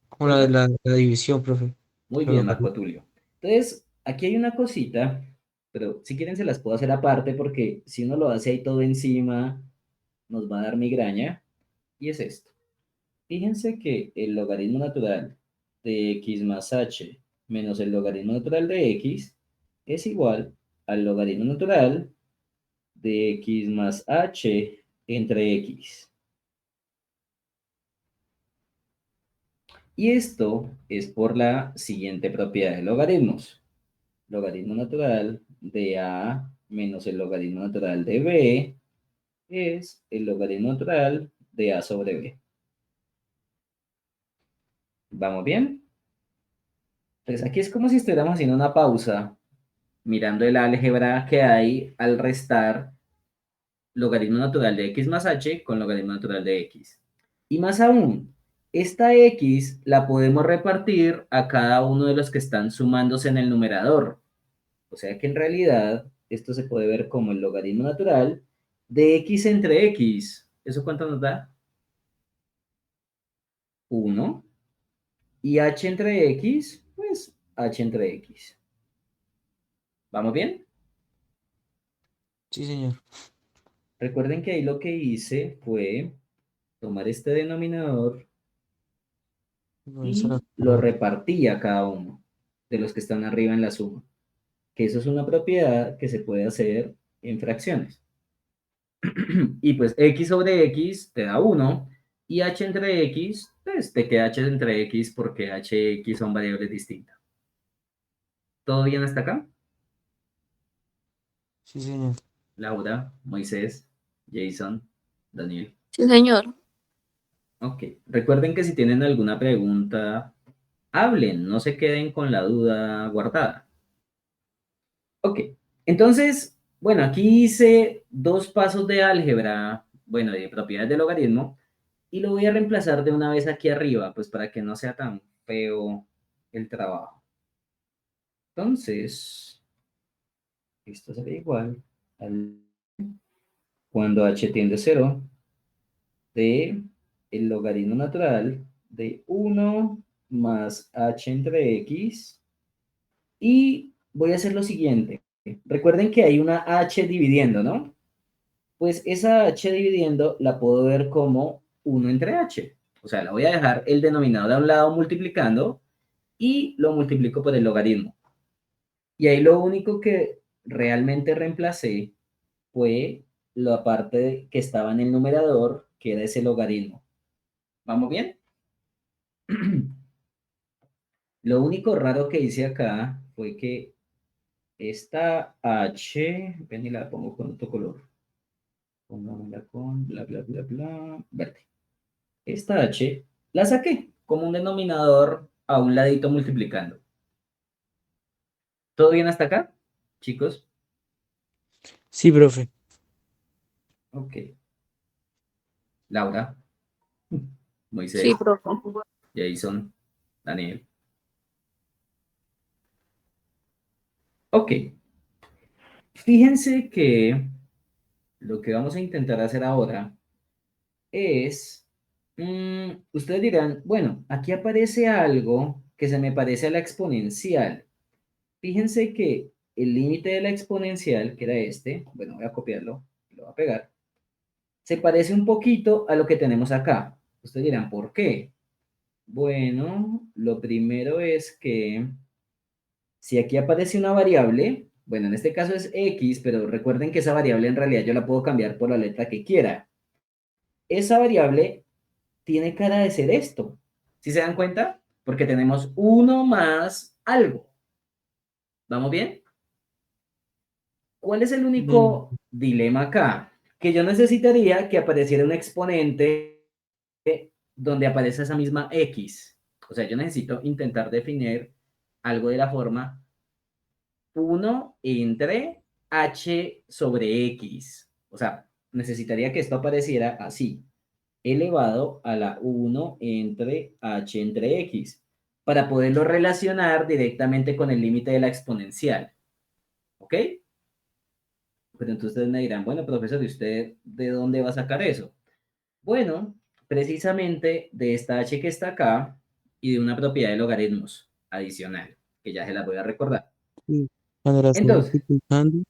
como diga, la división, profe. muy Lo bien, logaritmo. Marco Tulio. Entonces, aquí hay una cosita, pero si quieren se las puedo hacer aparte porque si uno lo hace ahí todo encima, nos va a dar migraña. Y es esto. Fíjense que el logaritmo natural de x más h menos el logaritmo natural de x es igual al logaritmo natural de x más h entre x. Y esto es por la siguiente propiedad de logaritmos. logaritmo natural de A menos el logaritmo natural de B es el logaritmo natural de A sobre B. ¿Vamos bien? Entonces aquí es como si estuviéramos haciendo una pausa, mirando el álgebra que hay al restar logaritmo natural de x más h con logaritmo natural de x. Y más aún, esta x la podemos repartir a cada uno de los que están sumándose en el numerador. O sea que en realidad esto se puede ver como el logaritmo natural de x entre x. ¿Eso cuánto nos da? 1. Y h entre x, pues h entre x. ¿Vamos bien? Sí, señor. Recuerden que ahí lo que hice fue tomar este denominador Igual se y lo lo pongo. repartí a cada uno de los que están arriba en la suma. Que eso es una propiedad que se puede hacer en fracciones. Y pues x sobre x te da 1 y h entre x, pues te queda h entre x porque h y x son variables distintas. ¿Todo bien hasta acá? Sí, señor. Laura, Moisés, Jason, Daniel. Sí, señor. Ok. Recuerden que si tienen alguna pregunta, hablen, no se queden con la duda guardada. Ok. Entonces, bueno, aquí hice 2 pasos de álgebra, bueno, de propiedades de logaritmo, y lo voy a reemplazar de una vez aquí arriba, pues para que no sea tan feo el trabajo. Entonces, esto sería igual al cuando h tiende a 0 de el logaritmo natural de 1 más h entre x. Y voy a hacer lo siguiente. Recuerden que hay una h dividiendo, ¿no? Pues esa h dividiendo la puedo ver como 1 entre h. O sea, la voy a dejar el denominador a un lado multiplicando y lo multiplico por el logaritmo. Y ahí lo único que realmente reemplacé fue la parte que estaba en el numerador, que era ese logaritmo. ¿Vamos bien? Lo único raro que hice acá fue que esta h, ven y la pongo con otro color. Pongámosla con bla, bla, bla, bla, verde. Esta h la saqué como un denominador a un ladito multiplicando. ¿Todo bien hasta acá, chicos? Sí, profe. Ok. Laura, Sí, Moisés, profe. Jason, Daniel. Ok. Fíjense que lo que vamos a intentar hacer ahora es, ustedes dirán, bueno, aquí aparece algo que se me parece a la exponencial. Fíjense que el límite de la exponencial, que era este, bueno, voy a copiarlo, lo voy a pegar, se parece un poquito a lo que tenemos acá. Ustedes dirán, ¿por qué? Bueno, lo primero es que si aquí aparece una variable, bueno, en este caso es x, pero recuerden que esa variable en realidad yo la puedo cambiar por la letra que quiera. Esa variable tiene cara de ser esto. ¿Sí se dan cuenta? Porque tenemos uno más algo. ¿Vamos bien? ¿Cuál es el Bien. único dilema acá? Que yo necesitaría que apareciera un exponente donde aparece esa misma x. O sea, yo necesito intentar definir algo de la forma 1 entre h sobre x. O sea, necesitaría que esto apareciera así, elevado a la 1 entre h entre x, para poderlo relacionar directamente con el límite de la exponencial. ¿Ok? Pero entonces ustedes me dirán, bueno, profesor, ¿y usted de dónde va a sacar eso? Bueno, precisamente de esta h que está acá y de una propiedad de logaritmos adicional, que ya se las voy a recordar. Sí. Cuando la estoy Entonces, multiplicando.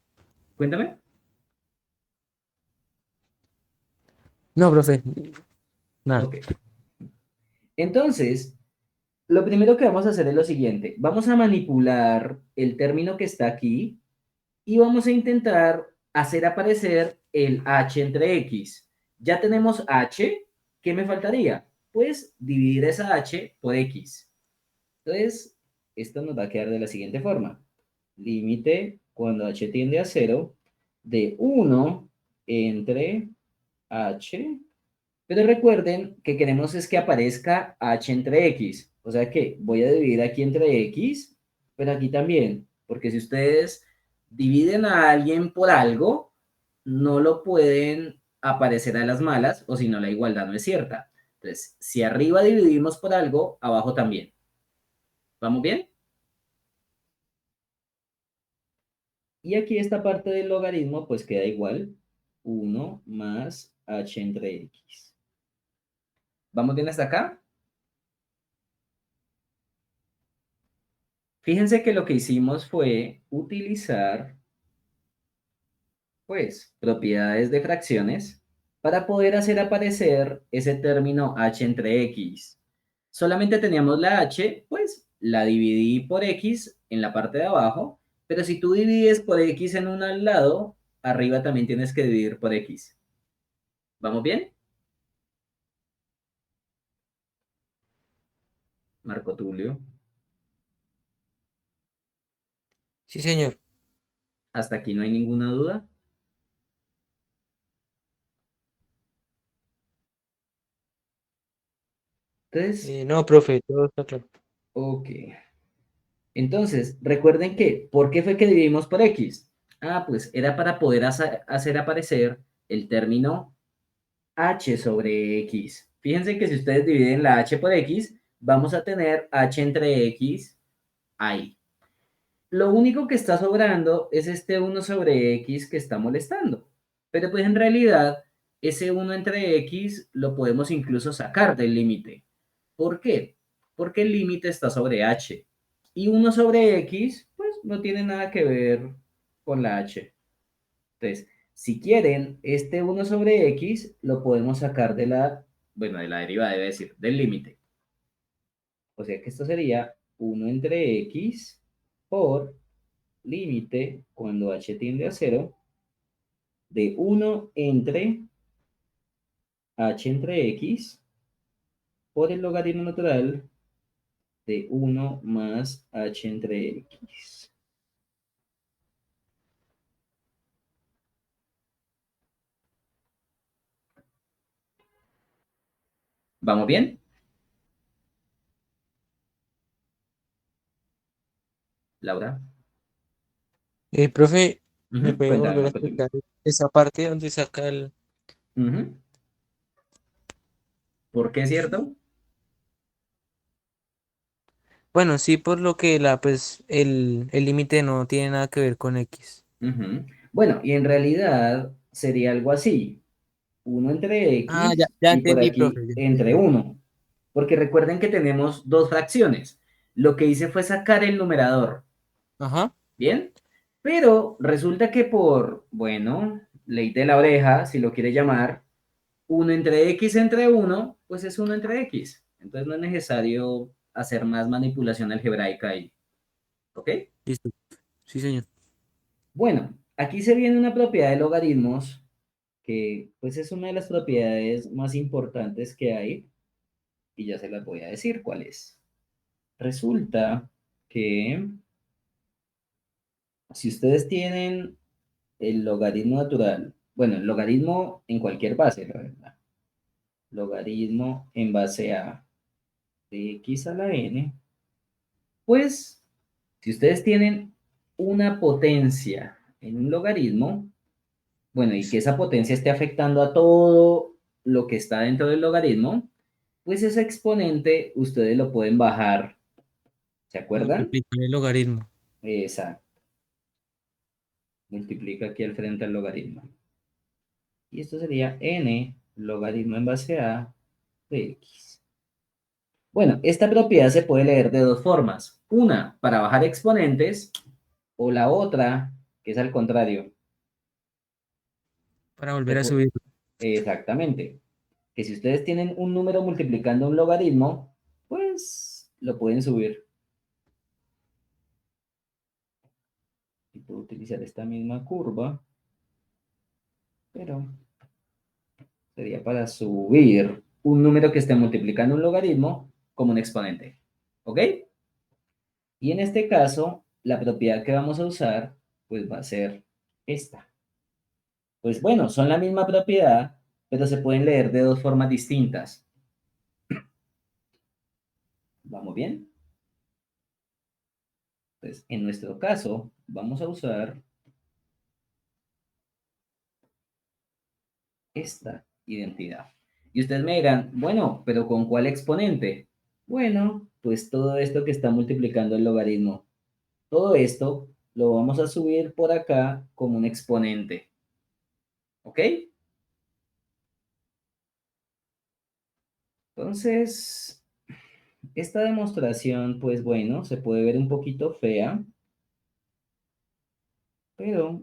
cuéntame. No, profe. Nada. Ok. Entonces, lo primero que vamos a hacer es lo siguiente. Vamos a manipular el término que está aquí y vamos a intentar hacer aparecer el h entre x. Ya tenemos h, ¿qué me faltaría? Pues dividir esa h por x. Entonces, esto nos va a quedar de la siguiente forma. límite cuando h tiende a 0 de 1 entre h, pero recuerden que queremos es que aparezca h entre x, o sea que voy a dividir aquí entre x, pero aquí también, porque si ustedes dividen a alguien por algo, no lo pueden aparecer a las malas, o si no la igualdad no es cierta. Entonces, si arriba dividimos por algo, abajo también. ¿Vamos bien? Y aquí esta parte del logaritmo pues queda igual, 1 más h entre x. ¿Vamos bien hasta acá? Fíjense que lo que hicimos fue utilizar, pues, propiedades de fracciones para poder hacer aparecer ese término h entre x. Solamente teníamos la h, pues, la dividí por x en la parte de abajo, pero si tú divides por x en un al lado, arriba también tienes que dividir por x. ¿Vamos bien? Marco Tulio. Sí, señor. ¿Hasta aquí no hay ninguna duda? Entonces, No, profe, todo está claro. ok. Entonces, recuerden que, ¿por qué fue que dividimos por x? Ah, pues era para poder hacer aparecer el término h sobre x. Fíjense que si ustedes dividen la h por x, vamos a tener h entre x ahí. Lo único que está sobrando es este 1 sobre x que está molestando. Pero pues en realidad, ese 1 entre x lo podemos incluso sacar del límite. ¿Por qué? Porque el límite está sobre h. Y 1 sobre x, pues no tiene nada que ver con la h. Entonces, si quieren, este 1 sobre x lo podemos sacar de la, bueno, de la derivada, debe decir, del límite. O sea que esto sería 1 entre x por límite cuando h tiende a 0 de 1 entre h entre x por el logaritmo natural de 1 más h entre x. ¿Vamos bien? Laura. Profe, ¿me puede Cuéntame, volver a Marco Tulio. explicar esa parte donde saca el... Ujú. ¿Por qué es cierto? Bueno, sí, por lo que pues, el límite no tiene nada que ver con X. Ujú. Bueno, y en realidad sería algo así. 1 entre Ah, ya, x ya y por entendí, profe, aquí ya entre entendí. 1. Porque recuerden que tenemos dos fracciones. Lo que hice fue sacar el numerador. Ajá. ¿Bien? Pero resulta que por, bueno, ley de la oreja, si lo quiere llamar, 1 entre x entre 1, pues es 1 entre x. Entonces no es necesario hacer más manipulación algebraica ahí. ¿Ok? Listo. Sí, señor. Bueno, aquí se viene una propiedad de logaritmos que pues es una de las propiedades más importantes que hay y ya se las voy a decir cuál es. Resulta que si ustedes tienen el logaritmo natural, bueno, el logaritmo en cualquier base, la verdad, logaritmo en base a de x a la n, pues si ustedes tienen una potencia en un logaritmo, bueno, y que esa potencia esté afectando a todo lo que está dentro del logaritmo, pues ese exponente ustedes lo pueden bajar. ¿Se acuerdan? Multiplicar el logaritmo. Exacto. Multiplica aquí al frente al logaritmo. Y esto sería n logaritmo en base a de x. Bueno, esta propiedad se puede leer de dos formas. Una, para bajar exponentes, o la otra, que es al contrario. Para volver a subir. Exactamente. Que si ustedes tienen un número multiplicando un logaritmo, pues lo pueden subir. Y puedo utilizar esta misma curva, pero sería para subir un número que esté multiplicando un logaritmo como un exponente. ¿Ok? Y en este caso, la propiedad que vamos a usar, pues va a ser esta. Pues bueno, son la misma propiedad, pero se pueden leer de dos formas distintas. ¿Vamos bien? Entonces, en nuestro caso, vamos a usar esta identidad. Y ustedes me dirán, bueno, pero ¿con cuál exponente? Bueno, pues todo esto que está multiplicando el logaritmo. Todo esto lo vamos a subir por acá como un exponente. ¿Ok? Entonces, esta demostración, pues bueno, se puede ver un poquito fea, pero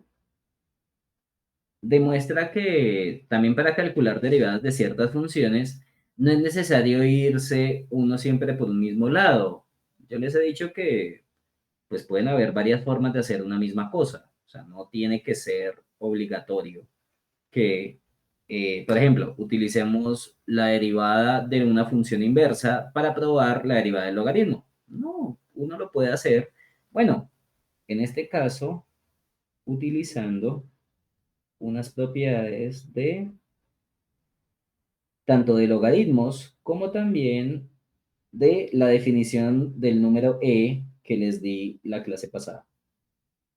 demuestra que también para calcular derivadas de ciertas funciones no es necesario irse uno siempre por un mismo lado. Yo les he dicho que pues pueden haber varias formas de hacer una misma cosa. O sea, no tiene que ser obligatorio que, por ejemplo, utilicemos la derivada de una función inversa para probar la derivada del logaritmo. No, uno lo puede hacer, bueno, en este caso, utilizando unas propiedades de tanto de logaritmos como también de la definición del número e que les di la clase pasada,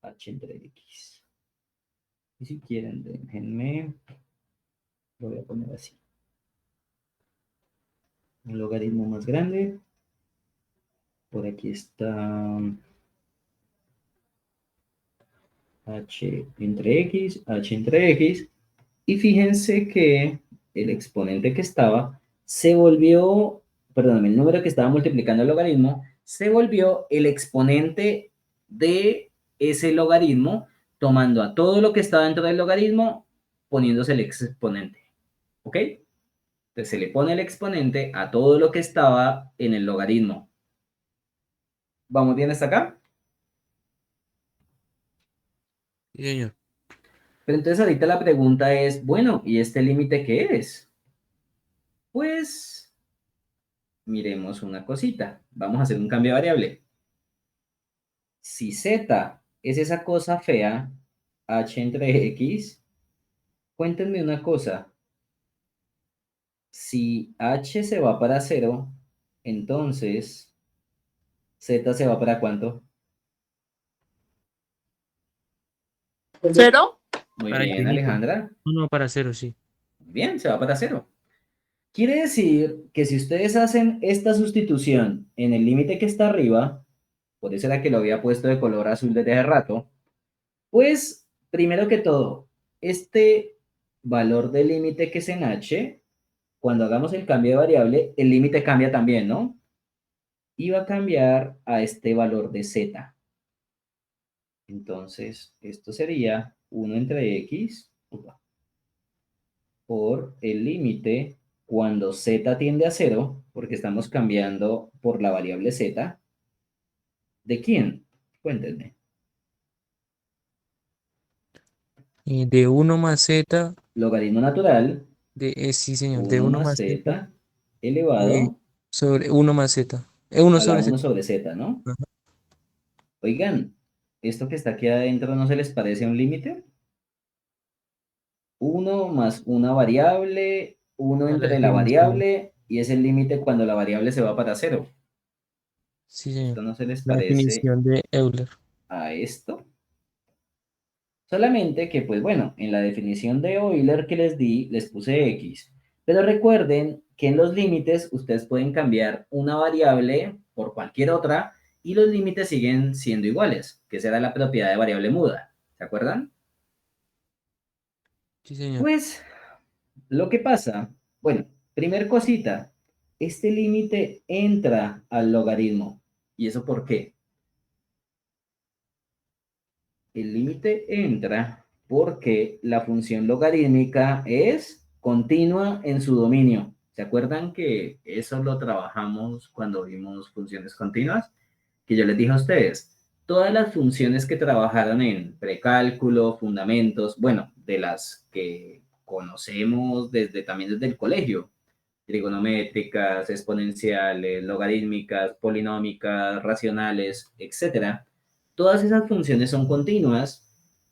h entre x. Y si quieren, déjenme, lo voy a poner así. Un logaritmo más grande. Por aquí está h entre x. Y fíjense que el exponente que estaba se volvió, perdón, el número que estaba multiplicando el logaritmo se volvió el exponente de ese logaritmo, tomando a todo lo que estaba dentro del logaritmo, poniéndose el exponente. ¿Ok? Entonces se le pone el exponente a todo lo que estaba en el logaritmo. ¿Vamos bien hasta acá? Sí, señor. Pero entonces ahorita la pregunta es, bueno, ¿y este límite qué es? Pues miremos una cosita. Vamos a hacer un cambio de variable. Si z es esa cosa fea, h entre x, cuéntenme una cosa. Si h se va para 0, entonces z se va para ¿cuánto? ¿Cero? Muy Para bien, infinito. Alejandra. No, para cero, sí. Muy bien, se va para 0. Quiere decir que si ustedes hacen esta sustitución en el límite que está arriba, por eso era que lo había puesto de color azul desde hace rato, pues primero que todo, este valor de límite que es en h, cuando hagamos el cambio de variable, el límite cambia también, ¿no? Y va a cambiar a este valor de z. Entonces, esto sería 1 entre x por el límite cuando z tiende a 0, porque estamos cambiando por la variable z. ¿De quién? Cuéntenme. Y de 1 más z, Logaritmo natural, sí, señor, de 1 1 más más z z elevado sobre 1 más z. 1 a la sobre z. 1 sobre z, ¿no? Ajá. Oigan, ¿esto que está aquí adentro no se les parece a un límite? 1 más una variable, 1 A la entre la definición. variable, y es el límite cuando la variable se va para 0. Sí, ¿Esto señor. no se les La parece definición de Euler. a esto? Solamente que, pues bueno, en la definición de Euler que les di, les puse x. Pero recuerden que en los límites ustedes pueden cambiar una variable por cualquier otra y los límites siguen siendo iguales, que será la propiedad de variable muda. ¿Se acuerdan? Sí, señor. Pues lo que pasa, bueno, primer cosita, este límite entra al logaritmo. ¿Y eso por qué? El límite entra porque la función logarítmica es continua en su dominio. ¿Se acuerdan que eso lo trabajamos cuando vimos funciones continuas? Que yo les dije a ustedes, todas las funciones que trabajaron en precálculo, fundamentos, bueno, de las que conocemos también desde el colegio, trigonométricas, exponenciales, logarítmicas, polinómicas, racionales, etcétera. todas esas funciones son continuas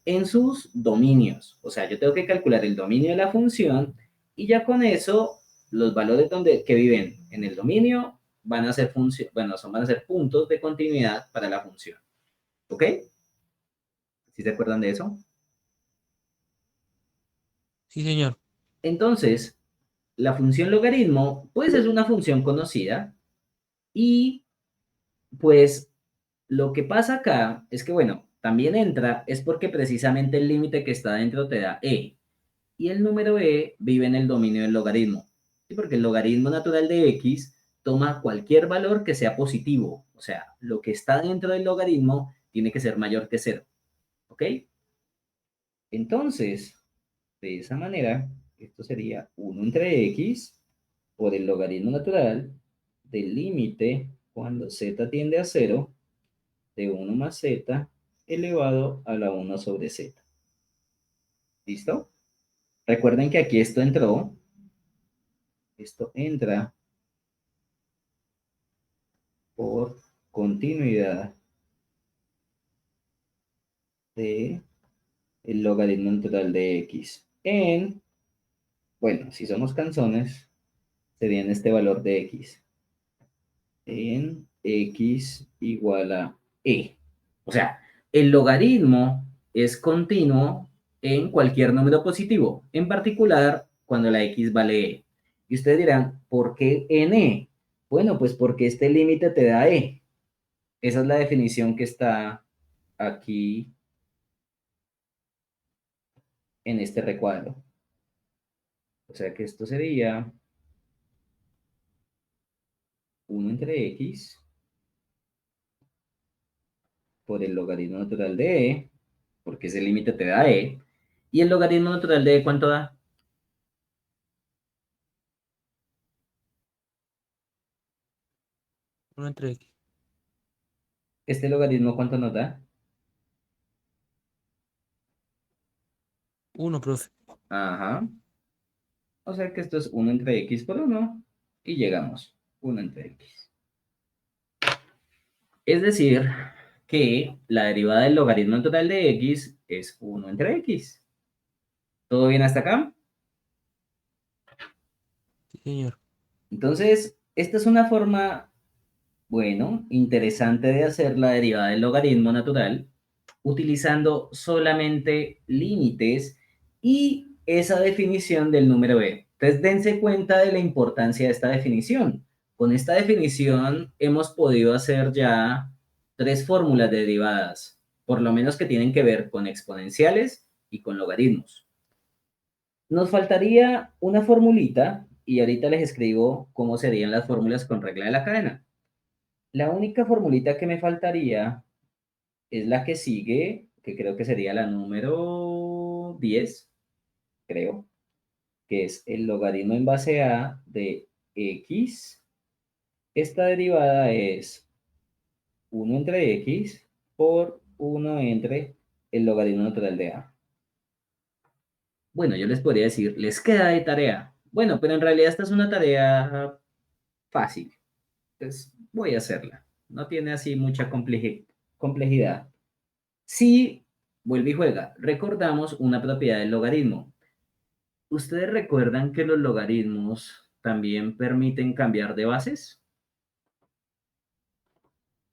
en sus dominios. O sea, yo tengo que calcular el dominio de la función y ya con eso los valores que viven en el dominio van a ser van a ser puntos de continuidad para la función. ¿Ok? ¿Sí se acuerdan de eso? Sí, señor. Entonces, la función logaritmo, pues es una función conocida y pues lo que pasa acá es que, bueno, también entra, es porque precisamente el límite que está dentro te da e. Y el número e vive en el dominio del logaritmo. ¿Sí? Porque el logaritmo natural de x toma cualquier valor que sea positivo. O sea, lo que está dentro del logaritmo tiene que ser mayor que 0. ¿Ok? Entonces, de esa manera, esto sería 1 entre x por el logaritmo natural del límite cuando z tiende a 0 de 1 más z elevado a la 1 sobre z. ¿Listo? Recuerden que aquí esto entra por continuidad de el logaritmo natural de x bueno, si somos canzones, sería en este valor de x, en x igual a e. O sea, el logaritmo es continuo en cualquier número positivo, en particular cuando la x vale e. Y ustedes dirán, ¿por qué en e? Bueno, pues porque este límite te da e. Esa es la definición que está aquí en este recuadro. O sea que esto sería 1 entre x por el logaritmo natural de e, porque ese límite te da e, y el logaritmo natural de e, ¿cuánto da? Uno entre x. ¿Este logaritmo cuánto nos da? 1, profe. Ajá. O sea que esto es 1 entre x por 1, y llegamos, 1 entre x. Es decir, que la derivada del logaritmo natural de x es 1 entre x. ¿Todo bien hasta acá? Sí, señor. Entonces, esta es una forma, bueno, interesante de hacer la derivada del logaritmo natural utilizando solamente límites y esa definición del número e. Entonces, dense cuenta de la importancia de esta definición. Con esta definición hemos podido hacer ya 3 fórmulas de derivadas, por lo menos que tienen que ver con exponenciales y con logaritmos. Nos faltaría una formulita y ahorita les escribo cómo serían las fórmulas con regla de la cadena. La única formulita que me faltaría es la que sigue, que creo que sería la número 10, creo, que es el logaritmo en base a de x. Esta derivada es 1 entre x por 1 entre el logaritmo natural de a. Bueno, yo les podría decir, les queda de tarea. Bueno, pero en realidad esta es una tarea fácil. Entonces voy a hacerla. No tiene así mucha complejidad. Si vuelve y juega, recordamos una propiedad del logaritmo. ¿Ustedes recuerdan que los logaritmos también permiten cambiar de bases?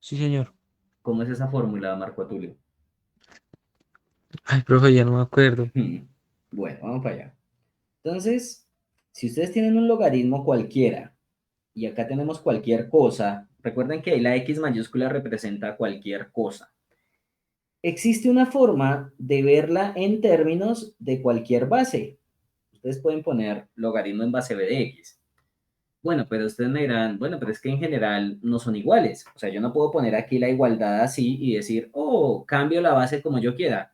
Sí, señor. ¿Cómo es esa fórmula, Marco Tulio? Ay, profe, ya no me acuerdo. Bueno, vamos para allá. Entonces, si ustedes tienen un logaritmo cualquiera y acá tenemos cualquier cosa, recuerden que ahí la X mayúscula representa cualquier cosa. Existe una forma de verla en términos de cualquier base. Ustedes pueden poner logaritmo en base b de x. Bueno, pero ustedes me dirán, bueno, pero es que en general no son iguales. O sea, yo no puedo poner aquí la igualdad así y decir, oh, cambio la base como yo quiera.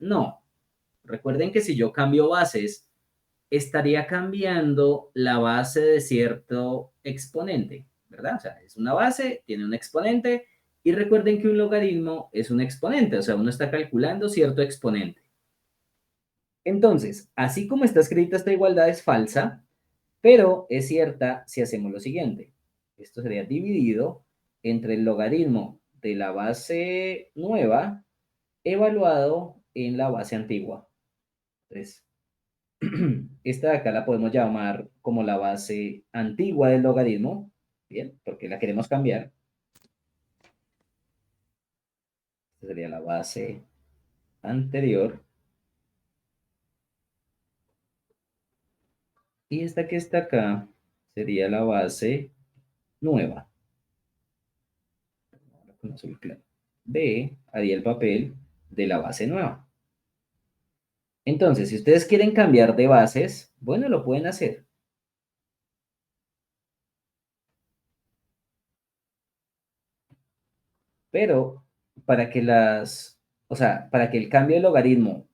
No. Recuerden que si yo cambio bases, estaría cambiando la base de cierto exponente, ¿verdad? O sea, es una base, tiene un exponente, y recuerden que un logaritmo es un exponente, o sea, uno está calculando cierto exponente. Entonces, así como está escrita esta igualdad es falsa, pero es cierta si hacemos lo siguiente. Esto sería dividido entre el logaritmo de la base nueva evaluado en la base antigua. Entonces, esta de acá la podemos llamar como la base antigua del logaritmo, ¿bien? Porque la queremos cambiar. Esta sería la base anterior. Y esta que está acá sería la base nueva. Ahora con azul claro. B haría el papel de la base nueva. Entonces, si ustedes quieren cambiar de bases, bueno, lo pueden hacer. Pero para que para que el cambio de logaritmo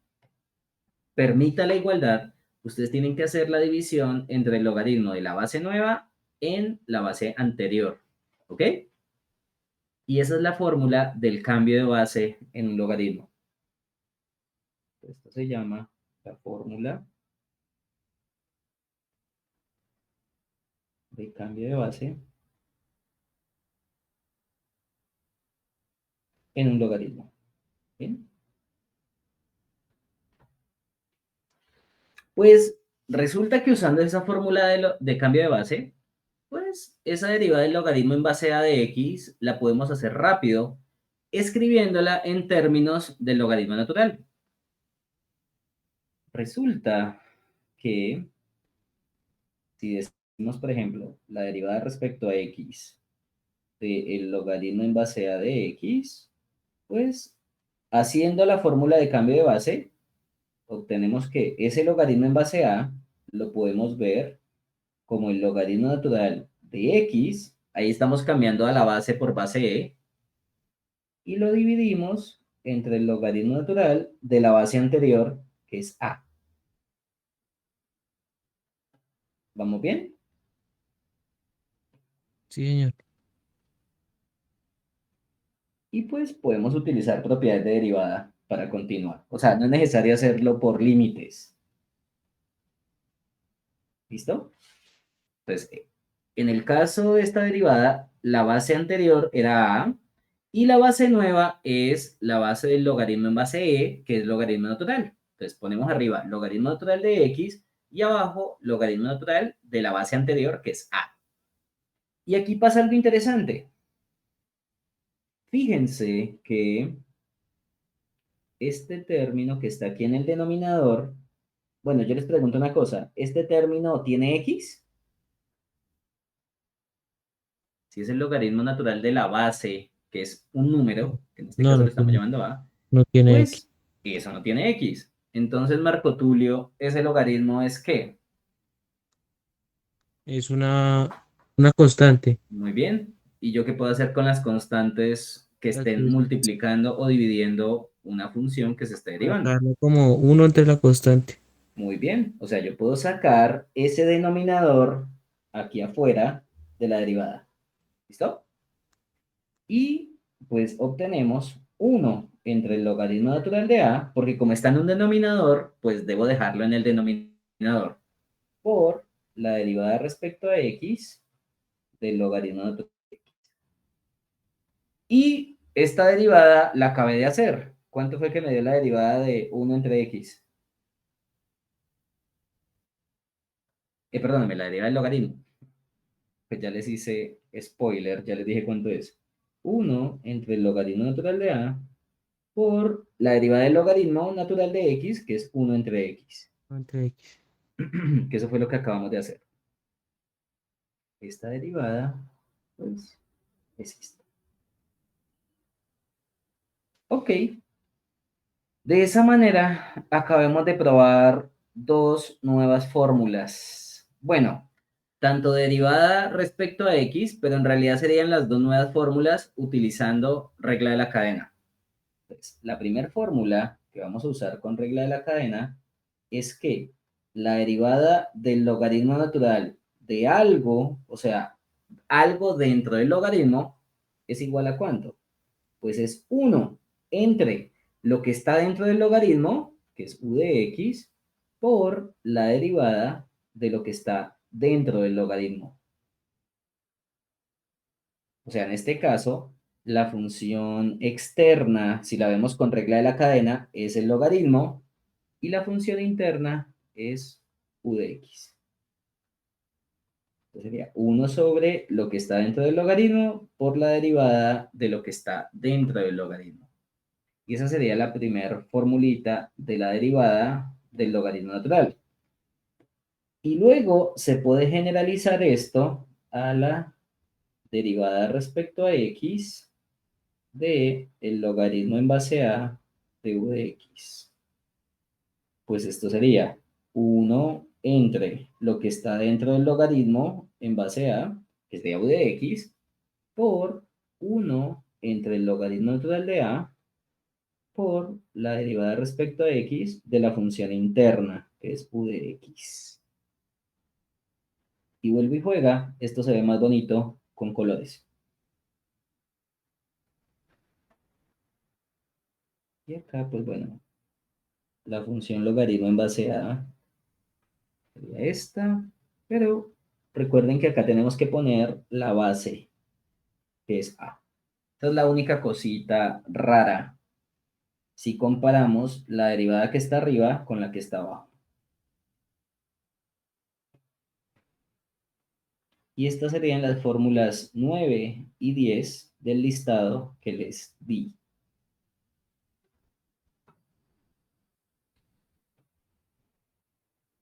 permita la igualdad, ustedes tienen que hacer la división entre el logaritmo de la base nueva en la base anterior. ¿Ok? Y esa es la fórmula del cambio de base en un logaritmo. Esto se llama la fórmula de cambio de base en un logaritmo. ¿Bien? Pues resulta que usando esa fórmula de cambio de base, pues esa derivada del logaritmo en base a de x la podemos hacer rápido escribiéndola en términos del logaritmo natural. Resulta que si decimos, por ejemplo, la derivada respecto a x del logaritmo en base a de x, pues haciendo la fórmula de cambio de base, obtenemos que ese logaritmo en base a lo podemos ver como el logaritmo natural de x, ahí estamos cambiando a la base por base e, y lo dividimos entre el logaritmo natural de la base anterior, que es a. ¿Vamos bien? Sí, señor. Y pues podemos utilizar propiedades de derivada para continuar. O sea, no es necesario hacerlo por límites. ¿Listo? Entonces, en el caso de esta derivada, la base anterior era a, y la base nueva es la base del logaritmo en base e, que es logaritmo natural. Entonces ponemos arriba logaritmo natural de x y abajo logaritmo natural de la base anterior, que es a. Y aquí pasa algo interesante. Fíjense que este término que está aquí en el denominador, bueno, yo les pregunto una cosa, ¿este término tiene x? Si es el logaritmo natural de la base, que es un número, que en este No, caso no lo estamos tiene, llamando a, no tiene X. pues eso no tiene x. Entonces, Marco Tulio, ese logaritmo es ¿qué? Es una constante. Muy bien. ¿Y yo qué puedo hacer con las constantes que estén multiplicando o dividiendo una función que se esté derivando? Sacarlo como uno entre la constante. Muy bien. O sea, yo puedo sacar ese denominador aquí afuera de la derivada. ¿Listo? Y pues obtenemos 1 entre el logaritmo natural de a, porque como está en un denominador, pues debo dejarlo en el denominador, por la derivada respecto a x del logaritmo natural. Y esta derivada la acabé de hacer. ¿Cuánto fue que me dio la derivada de 1 entre x? Perdóname, la derivada del logaritmo. Pues ya les hice spoiler, ya les dije cuánto es. 1 entre el logaritmo natural de a por la derivada del logaritmo natural de x, que es 1 entre x. Entre X. Que eso fue lo que acabamos de hacer. Esta derivada, pues, es esta. Ok. De esa manera, acabemos de probar dos nuevas fórmulas. Bueno, tanto derivada respecto a x, pero en realidad serían las dos nuevas fórmulas utilizando regla de la cadena. Pues, la primera fórmula que vamos a usar con regla de la cadena es que la derivada del logaritmo natural de algo, o sea, algo dentro del logaritmo, es igual a ¿cuánto? Pues es 1 entre lo que está dentro del logaritmo, que es u de x, por la derivada de lo que está dentro del logaritmo. O sea, en este caso, La función externa, si la vemos con regla de la cadena, es el logaritmo y la función interna es u de x. Entonces sería 1 sobre lo que está dentro del logaritmo por la derivada de lo que está dentro del logaritmo. Y esa sería la primera formulita de la derivada del logaritmo natural. Y luego se puede generalizar esto a la derivada respecto a x de el logaritmo en base a de u de x. Pues esto sería 1 entre lo que está dentro del logaritmo en base a, que es de u de x, por 1 entre el logaritmo natural de a por la derivada respecto a x de la función interna, que es u de x. Y vuelve y juega, esto se ve más bonito con colores. Y acá, pues bueno, la función logaritmo en base a sería esta, pero recuerden que acá tenemos que poner la base, que es a. Esta es la única cosita rara si comparamos la derivada que está arriba con la que está abajo. Y estas serían las fórmulas 9 y 10 del listado que les di.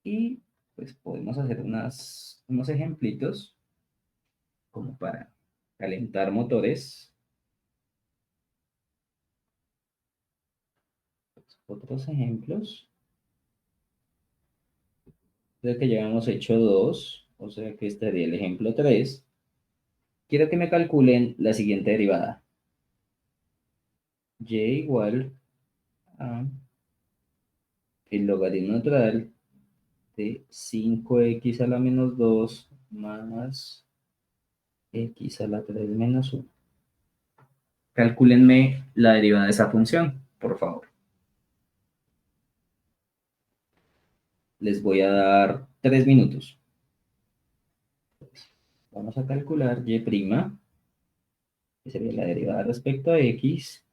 Y pues podemos hacer unos ejemplitos como para calentar motores. Otros ejemplos. Creo que ya hemos hecho dos, o sea que estaría el ejemplo 3. Quiero que me calculen la siguiente derivada. Y igual a el logaritmo natural de 5x a la menos 2 más x a la 3 menos 1. Calcúlenme la derivada de esa función, por favor. Les voy a dar 3 minutos. Vamos a calcular y', que sería la derivada respecto a x,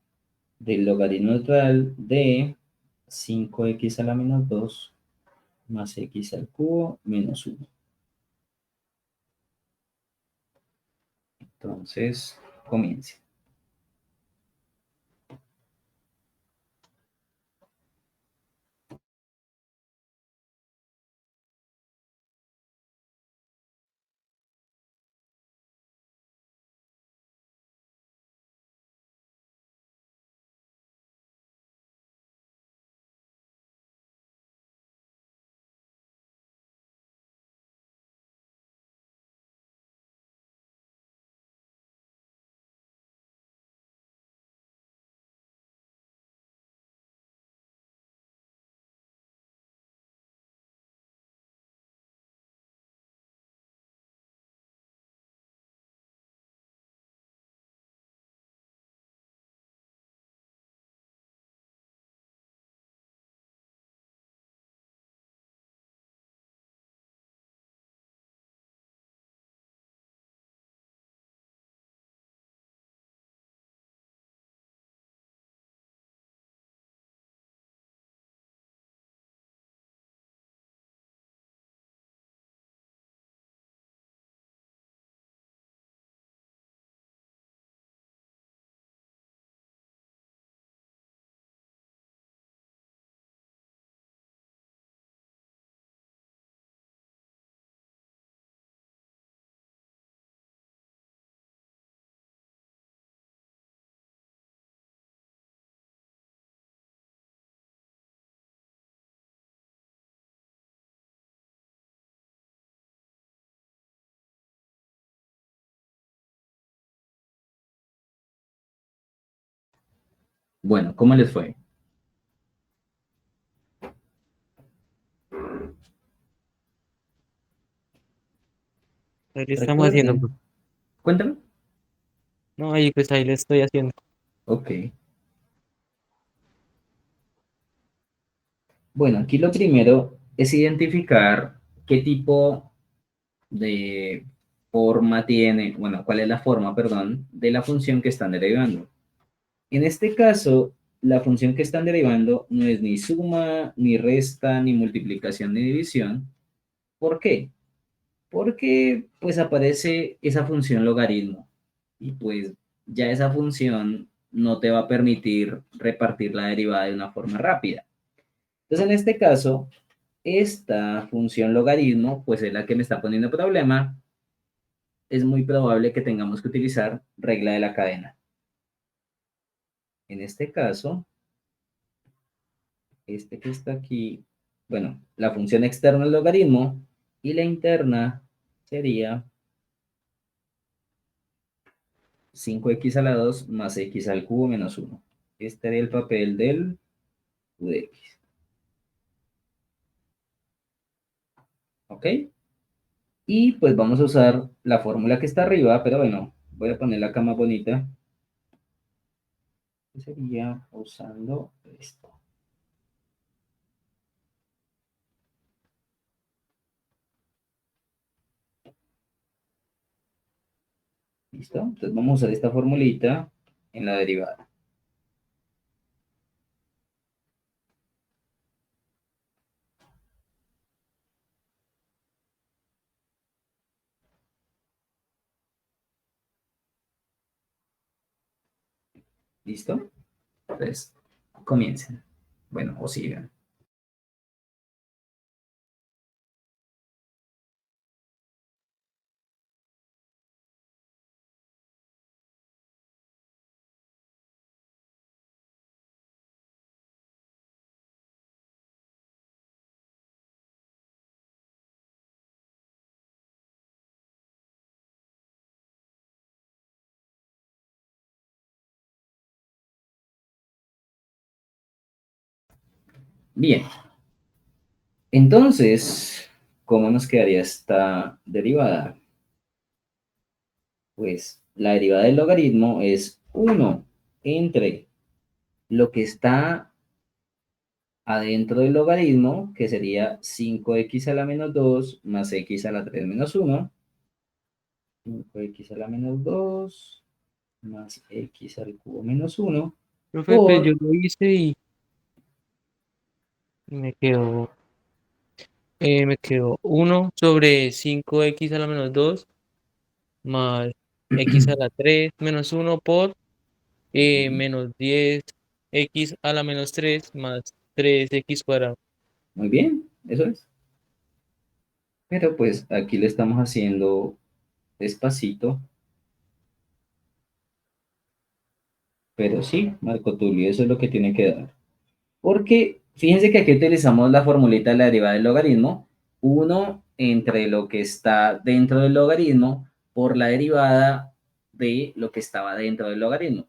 del logaritmo natural de 5x a la menos 2 más x al cubo menos 1. Entonces, comience. Bueno, ¿cómo les fue? Ahí le estamos haciendo, Recuerden. Cuéntame. no, ahí pues ahí le estoy haciendo. Ok. Bueno, aquí lo primero es identificar qué tipo de forma tiene, bueno, cuál es la forma, perdón, de la función que están derivando. En este caso, la función que están derivando no es ni suma, ni resta, ni multiplicación, ni división. ¿Por qué? Porque pues aparece esa función logaritmo y pues ya esa función no te va a permitir repartir la derivada de una forma rápida. Entonces, en este caso, esta función logaritmo, pues es la que me está poniendo problema. Es muy probable que tengamos que utilizar regla de la cadena. En este caso, este que está aquí, bueno, la función externa es logaritmo y la interna sería 5x a la 2 más x al cubo menos 1. Este sería el papel del u de x. ¿Ok? Y pues vamos a usar la fórmula que está arriba, pero bueno, voy a poner la acá más bonita. Sería usando esto. ¿Listo? Entonces vamos a usar esta formulita en la derivada. ¿Listo? Entonces, comiencen. Bueno, o sigan. Bien. Entonces, ¿cómo nos quedaría esta derivada? Pues la derivada del logaritmo es 1 entre lo que está adentro del logaritmo, que sería 5x a la menos 2 más x a la 3 menos 1. 5x a la menos 2 más x al cubo menos 1 Profe, pues yo por, lo hice y me quedó 1 sobre 5x a la menos 2 más x a la 3 menos 1 por menos 10x a la menos 3 más 3x cuadrado. muy bien, eso es. Pero pues aquí le estamos haciendo despacito. Pero sí, Marco Tulio, eso es lo que tiene que dar. Porque fíjense que aquí utilizamos la formulita de la derivada del logaritmo, 1 entre lo que está dentro del logaritmo por la derivada de lo que estaba dentro del logaritmo.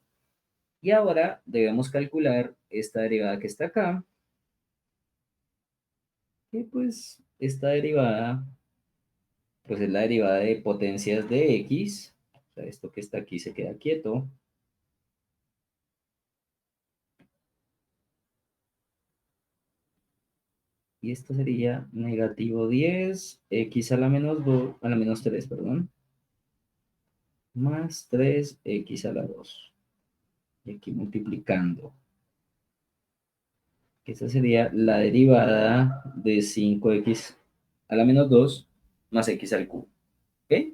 Y ahora debemos calcular esta derivada que está acá, que pues esta derivada pues es la derivada de potencias de x, o sea, esto que está aquí se queda quieto. Y esto sería negativo 10 x a la menos 2, a la menos 3, perdón, más 3x a la 2. Y aquí multiplicando. Esa sería la derivada de 5x a la menos 2 más x al cubo. ¿Ok?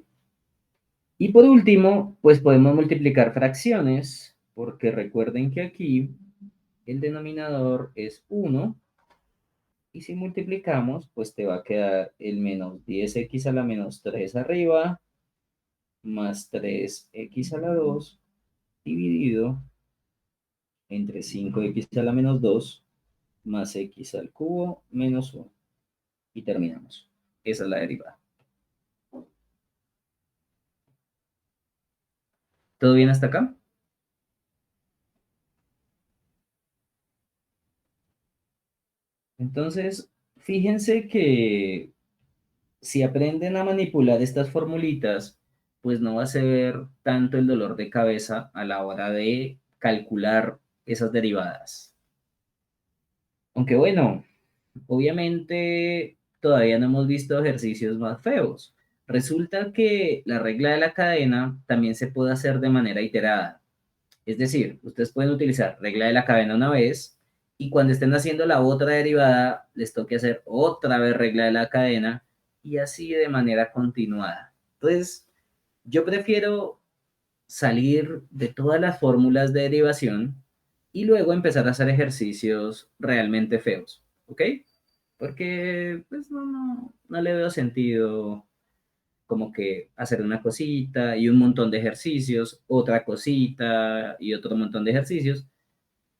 Y por último, pues podemos multiplicar fracciones, porque recuerden que aquí el denominador es 1, y si multiplicamos, pues te va a quedar el menos 10x a la menos 3 arriba, más 3x a la 2 dividido entre 5x a la menos 2 más x al cubo menos 1. Y terminamos. Esa es la derivada. ¿Todo bien hasta acá? Entonces, fíjense que si aprenden a manipular estas formulitas, pues no va a ser tanto el dolor de cabeza a la hora de calcular esas derivadas. Aunque bueno, obviamente todavía no hemos visto ejercicios más feos. Resulta que la regla de la cadena también se puede hacer de manera iterada. Es decir, ustedes pueden utilizar regla de la cadena una vez y cuando estén haciendo la otra derivada, les toque hacer otra vez regla de la cadena y así de manera continuada. Entonces, yo prefiero salir de todas las fórmulas de derivación y luego empezar a hacer ejercicios realmente feos, ¿ok? Porque pues no le veo sentido como que hacer una cosita y un montón de ejercicios, otra cosita y otro montón de ejercicios,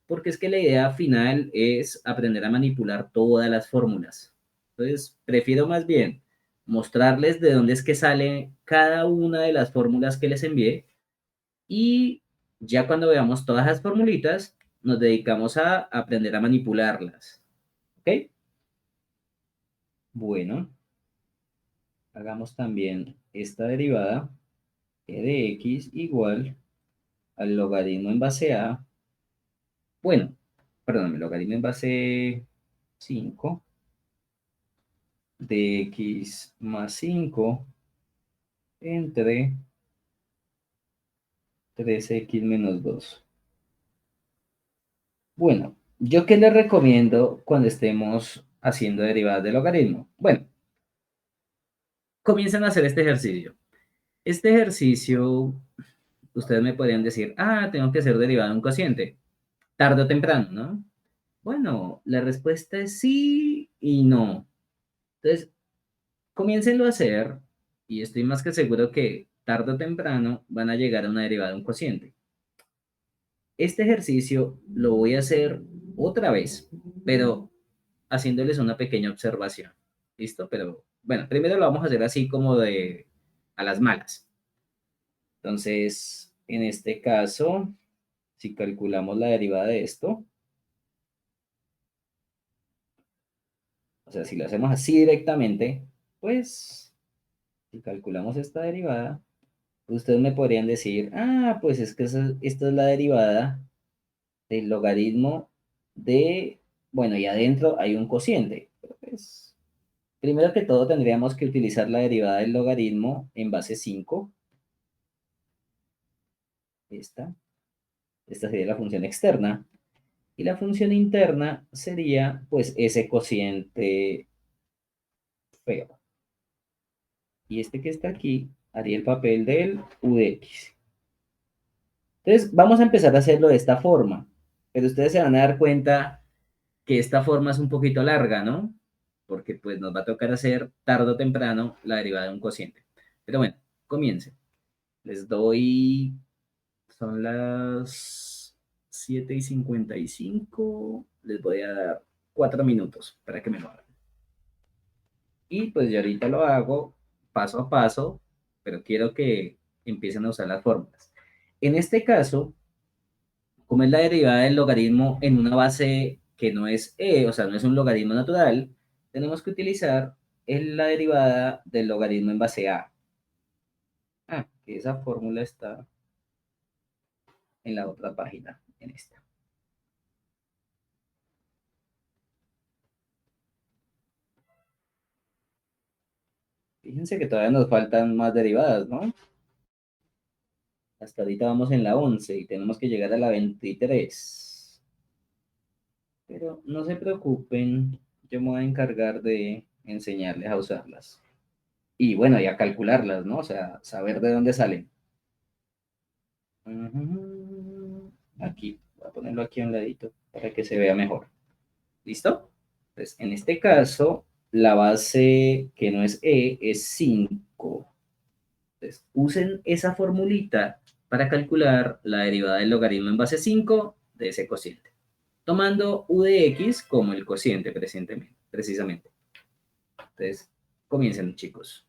porque es que la idea final es aprender a manipular todas las fórmulas. Entonces, prefiero más bien mostrarles de dónde es que sale cada una de las fórmulas que les envié y ya cuando veamos todas las formulitas, nos dedicamos a aprender a manipularlas. ¿Ok? Bueno, hagamos también esta derivada, e de x igual al logaritmo en base a, bueno, perdón, el logaritmo en base 5 de x más 5 entre 3x menos 2. Bueno, ¿yo qué les recomiendo cuando estemos haciendo derivadas de logaritmo? Bueno, comiencen a hacer este ejercicio. Este ejercicio, ustedes me podrían decir, tengo que hacer derivada de un cociente, tarde o temprano, ¿no? Bueno, la respuesta es sí y no. Entonces, comiéncenlo a hacer y estoy más que seguro que tarde o temprano van a llegar a una derivada de un cociente. Este ejercicio lo voy a hacer otra vez, pero haciéndoles una pequeña observación. ¿Listo? Pero bueno, primero lo vamos a hacer así como de a las malas. Entonces, en este caso, si calculamos la derivada de esto, o sea, si lo hacemos así directamente, pues, si calculamos esta derivada, ustedes me podrían decir, pues es que esta es la derivada del logaritmo de, bueno, y adentro hay un cociente. Pero pues, primero que todo tendríamos que utilizar la derivada del logaritmo en base 5. Esta sería la función externa. Y la función interna sería, pues, ese cociente feo. Y este que está aquí haría el papel del u de x. Entonces, vamos a empezar a hacerlo de esta forma. Pero ustedes se van a dar cuenta que esta forma es un poquito larga, ¿no? Porque pues nos va a tocar hacer tarde o temprano la derivada de un cociente. Pero bueno, comiencen. Les doy, son las 7:55. Les voy a dar 4 minutos para que me lo hagan. Y pues yo ahorita lo hago paso a paso, pero quiero que empiecen a usar las fórmulas. En este caso, como es la derivada del logaritmo en una base que no es o sea, no es un logaritmo natural, tenemos que utilizar la derivada del logaritmo en base a. Que esa fórmula está en la otra página, en esta. Fíjense que todavía nos faltan más derivadas, ¿no? Hasta ahorita vamos en la 11 y tenemos que llegar a la 23. Pero no se preocupen, yo me voy a encargar de enseñarles a usarlas. Y bueno, y a calcularlas, ¿no? O sea, saber de dónde salen. Aquí, voy a ponerlo aquí a un ladito para que se vea mejor. ¿Listo? Entonces, en este caso, la base que no es es 5. Entonces, usen esa formulita para calcular la derivada del logaritmo en base 5 de ese cociente, tomando u de x como el cociente precisamente. Entonces, comiencen, chicos.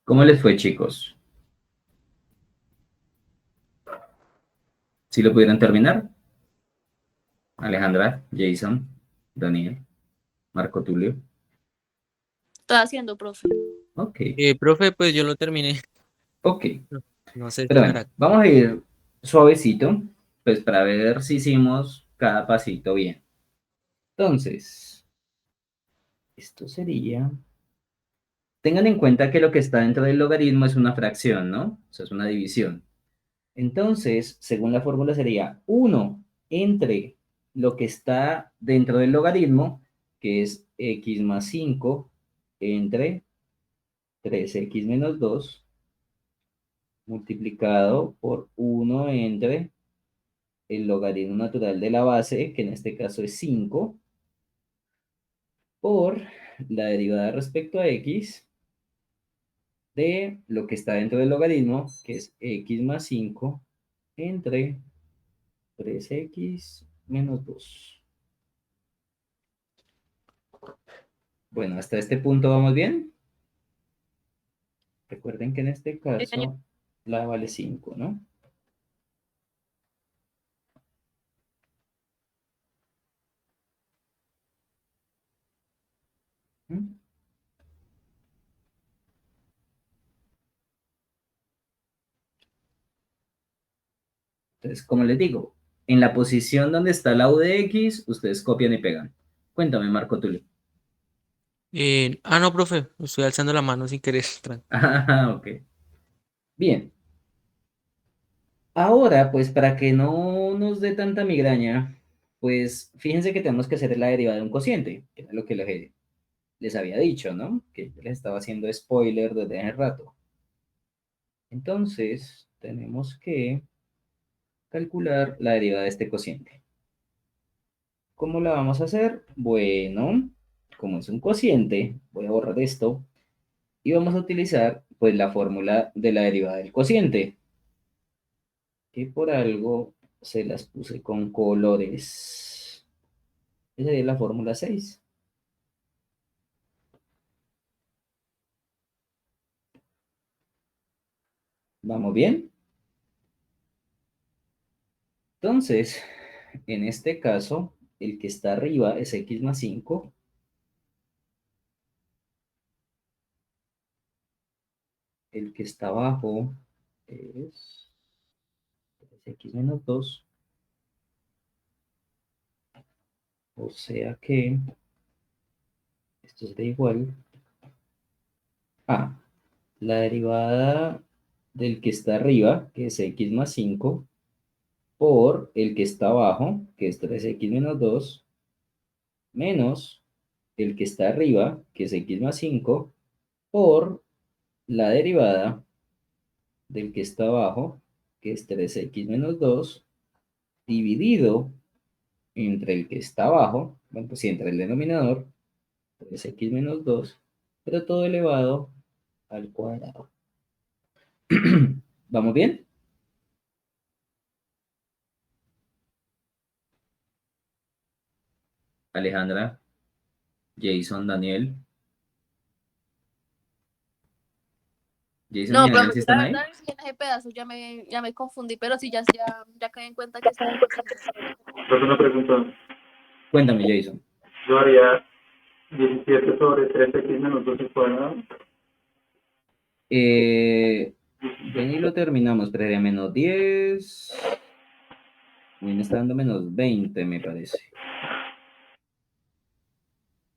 ¿Cómo les fue, chicos? ¿Sí lo pudieron terminar? Alejandra, Jason, Daniel, Marco Tulio. Estoy haciendo, profe. Ok, Profe, pues yo lo terminé. ok. No, no sé Pero si bueno, para... vamos a ir suavecito, pues para ver si hicimos cada pasito bien. Entonces, esto sería... Tengan en cuenta que lo que está dentro del logaritmo es una fracción, ¿no? O sea, es una división. Entonces, según la fórmula sería 1 entre lo que está dentro del logaritmo, que es x más 5 entre 3x menos 2, multiplicado por 1 entre el logaritmo natural de la base, que en este caso es 5, por la derivada respecto a x de lo que está dentro del logaritmo, que es x más 5 entre 3x menos 2. Bueno, hasta este punto vamos bien. Recuerden que en este Sí, señor. caso la vale 5, ¿no? ¿Mm? Entonces, como les digo, en la posición donde está la u de x, ustedes copian y pegan. Cuéntame, Marco Tulio. No, profe, estoy alzando la mano sin querer. Ah, ok. Bien. Ahora, pues para que no nos dé tanta migraña, pues fíjense que tenemos que hacer la derivada de un cociente, que era lo que les había dicho, ¿no? Que yo les estaba haciendo spoiler desde hace rato. Entonces, tenemos que calcular la derivada de este cociente. ¿Cómo la vamos a hacer? Bueno, como es un cociente, voy a borrar esto y vamos a utilizar pues la fórmula de la derivada del cociente, que por algo se las puse con colores. Esa sería la fórmula 6. ¿Vamos bien? Entonces, en este caso, el que está arriba es x más 5. El que está abajo es x menos 2. O sea que esto sería igual a la derivada del que está arriba, que es x más 5, por el que está abajo, que es 3x menos 2, menos el que está arriba, que es x más 5, por la derivada del que está abajo, que es 3x menos 2, dividido entre el que está abajo, bueno, pues sí, entre el denominador, 3x menos 2, pero todo elevado al cuadrado. ¿Vamos bien? Alejandra, Jason, Daniel. Jason y No, Daniel, profe, ¿sí la están ahí? verdad es que en ese pedazo ya me confundí, pero sí, ya caí en cuenta que está. Profe, una pregunta. Cuéntame, Jason. Yo haría 17 sobre 3x menos 2 al cuadrado. Ven y lo terminamos, pero sería menos 10. A mí me está dando menos 20, me parece.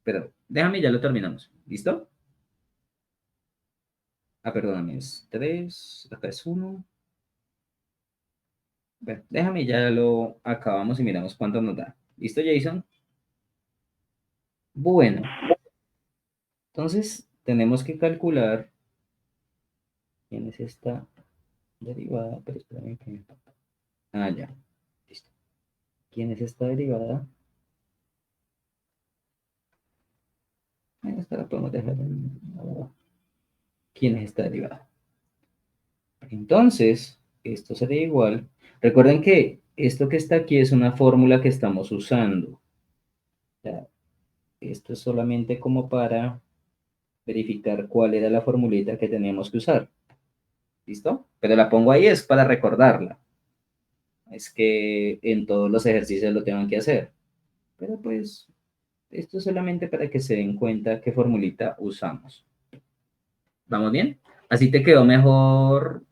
Pero déjame, ya lo terminamos. ¿Listo? Ah, perdóname, es 3, acá es 1. Bueno, déjame, ya lo acabamos y miramos cuánto nos da. ¿Listo, Jason? Bueno, entonces tenemos que calcular quién es esta derivada, pero espérame que... Ah, ya. Listo. ¿Quién es esta derivada? Esta la podemos dejar en... ¿Quién es esta derivada? Entonces, esto sería igual. Recuerden que esto que está aquí es una fórmula que estamos usando. O sea, esto es solamente como para verificar cuál era la formulita que teníamos que usar. ¿Listo? Pero la pongo ahí es para recordarla. Es que en todos los ejercicios lo tengan que hacer. Pero pues, esto es solamente para que se den cuenta qué formulita usamos. ¿Vamos bien? ¿Así te quedó mejor,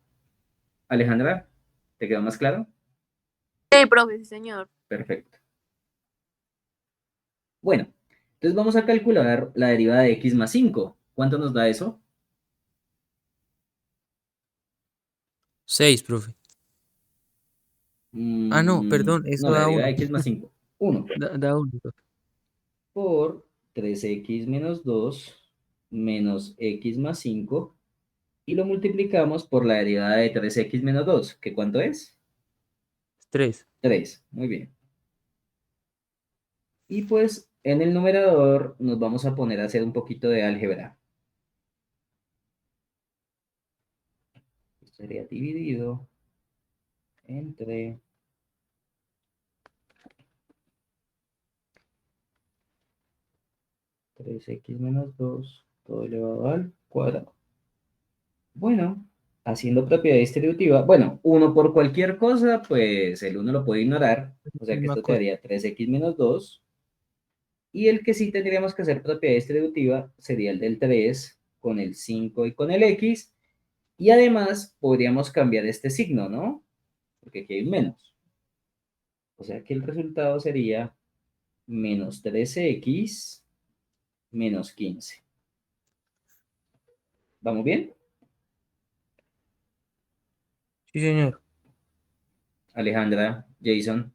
Alejandra? ¿Te quedó más claro? Sí, profe, sí, señor. Perfecto. Bueno, entonces vamos a calcular la derivada de x más 5. ¿Cuánto nos da eso? 6, profe. Ah, no, perdón, eso No, la da derivada 1. de x más 5. 1 Da 1, profe. por 3x menos 2 menos x más 5 y lo multiplicamos por la derivada de 3x menos 2. ¿Qué cuánto es? 3. 3. Muy bien. Y pues en el numerador nos vamos a poner a hacer un poquito de álgebra. Sería dividido entre 3x menos 2 todo elevado al cuadrado. Bueno, haciendo propiedad distributiva, bueno, 1 por cualquier cosa, pues el 1 lo puede ignorar, o sea que esto te daría 3x menos 2, y el que sí tendríamos que hacer propiedad distributiva sería el del 3 con el 5 y con el x, y además podríamos cambiar este signo, ¿no? Porque aquí hay un menos. O sea que el resultado sería menos 13x menos 15. ¿Vamos bien? Sí, señor. Alejandra, Jason,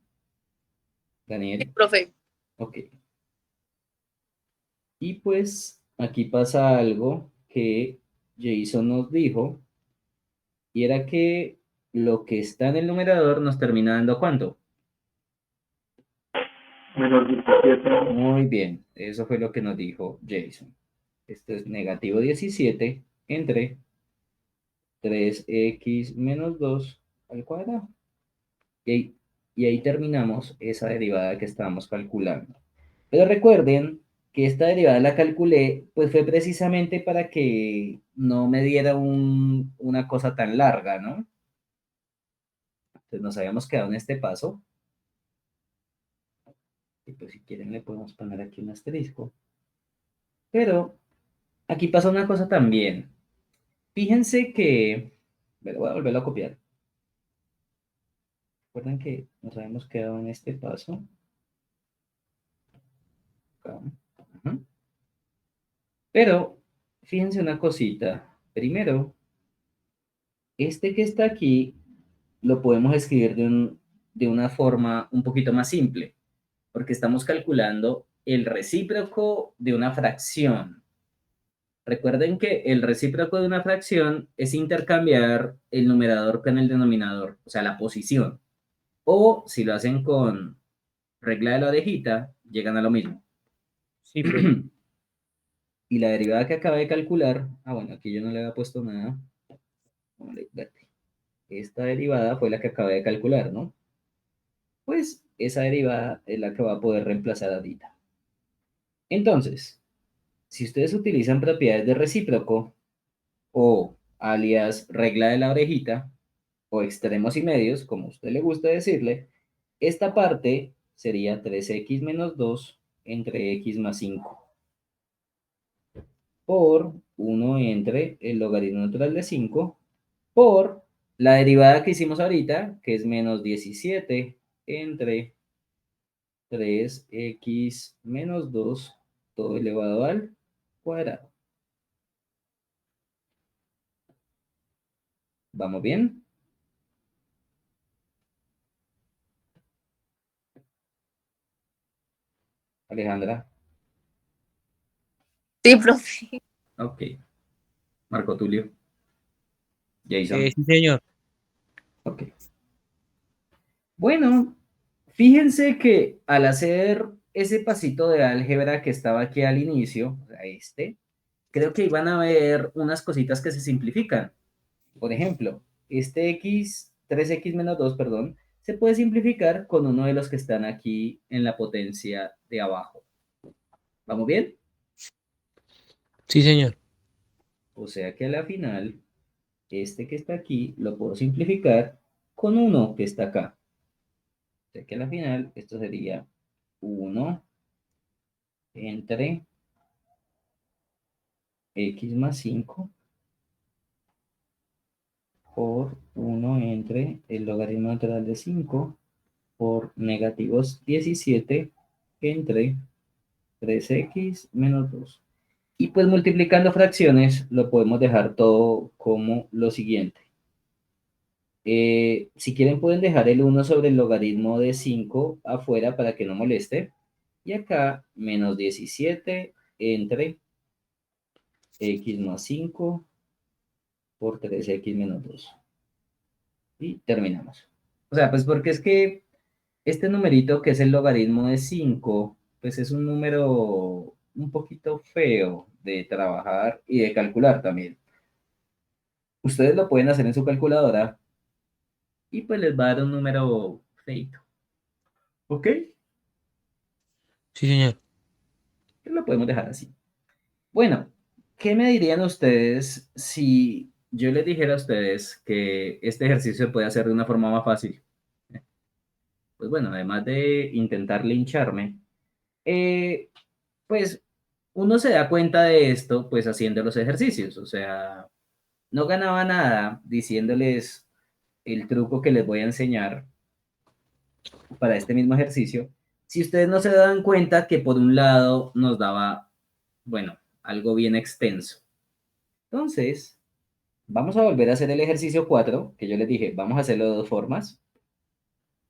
Sí, Daniel. profe. Ok. Y pues aquí pasa algo que Jason nos dijo, y era que lo que está en el numerador nos termina dando ¿cuánto? Menos 17. Muy bien, eso fue lo que nos dijo Jason. Esto es negativo 17 entre 3x menos 2 al cuadrado. Y ahí terminamos esa derivada que estábamos calculando. Pero recuerden que esta derivada la calculé, pues fue precisamente para que no me diera una cosa tan larga, ¿no? Entonces nos habíamos quedado en este paso. Y pues si quieren le podemos poner aquí un asterisco. Pero aquí pasa una cosa también. Fíjense que... Bueno, voy a volverlo a copiar. Recuerden que nos habíamos quedado en este paso. Acá. Ajá. Pero fíjense una cosita. Primero, este que está aquí lo podemos escribir de una forma un poquito más simple, porque estamos calculando el recíproco de una fracción. Recuerden que el recíproco de una fracción es intercambiar el numerador con el denominador, o sea, la posición. O si lo hacen con regla de la orejita, llegan a lo mismo. Sí, profe. Y la derivada que acabé de calcular, bueno, aquí yo no le había puesto nada. Esta derivada fue la que acabé de calcular, ¿no? Pues esa derivada es la que va a poder reemplazar ahorita. Entonces, si ustedes utilizan propiedades de recíproco o alias regla de la orejita o extremos y medios, como a usted le gusta decirle, esta parte sería 3x menos 2 entre x más 5 por 1 entre el logaritmo natural de 5 por la derivada que hicimos ahorita, que es menos 17 entre 3x menos 2 todo elevado al cuadrado. ¿Vamos bien? Alejandra. Sí, profe. Ok. Marco Tulio. Jason. Sí, señor. Ok. Bueno, fíjense que al hacer ese pasito de álgebra que estaba aquí al inicio, o sea, creo que iban a ver unas cositas que se simplifican. Por ejemplo, este x, 3x menos 2, perdón, se puede simplificar con uno de los que están aquí en la potencia de abajo. ¿Vamos bien? Sí, señor. O sea que a la final, este que está aquí lo puedo simplificar con 1 que está acá. O sea que a la final esto sería 1 entre x más 5 por 1 entre el logaritmo natural de 5 por negativos 17 entre 3x menos 2. Y pues multiplicando fracciones lo podemos dejar todo como lo siguiente. Si quieren pueden dejar el 1 sobre el logaritmo de 5 afuera para que no moleste. Y acá menos 17 entre x más 5 por 3x menos 2. Y terminamos. O sea, pues porque es que este numerito que es el logaritmo de 5, pues es un número un poquito feo de trabajar y de calcular también. Ustedes lo pueden hacer en su calculadora y pues les va a dar un número feito. ¿Ok? Sí, señor. Lo podemos dejar así. Bueno, ¿qué me dirían ustedes si yo les dijera a ustedes que este ejercicio se puede hacer de una forma más fácil? Pues bueno, además de intentar lincharme, eh, pues uno se da cuenta de esto pues haciendo los ejercicios. O sea, no ganaba nada diciéndoles el truco que les voy a enseñar para este mismo ejercicio, si ustedes no se dan cuenta que por un lado nos daba, bueno, algo bien extenso. Entonces, vamos a volver a hacer el ejercicio 4, que yo les dije, vamos a hacerlo de dos formas,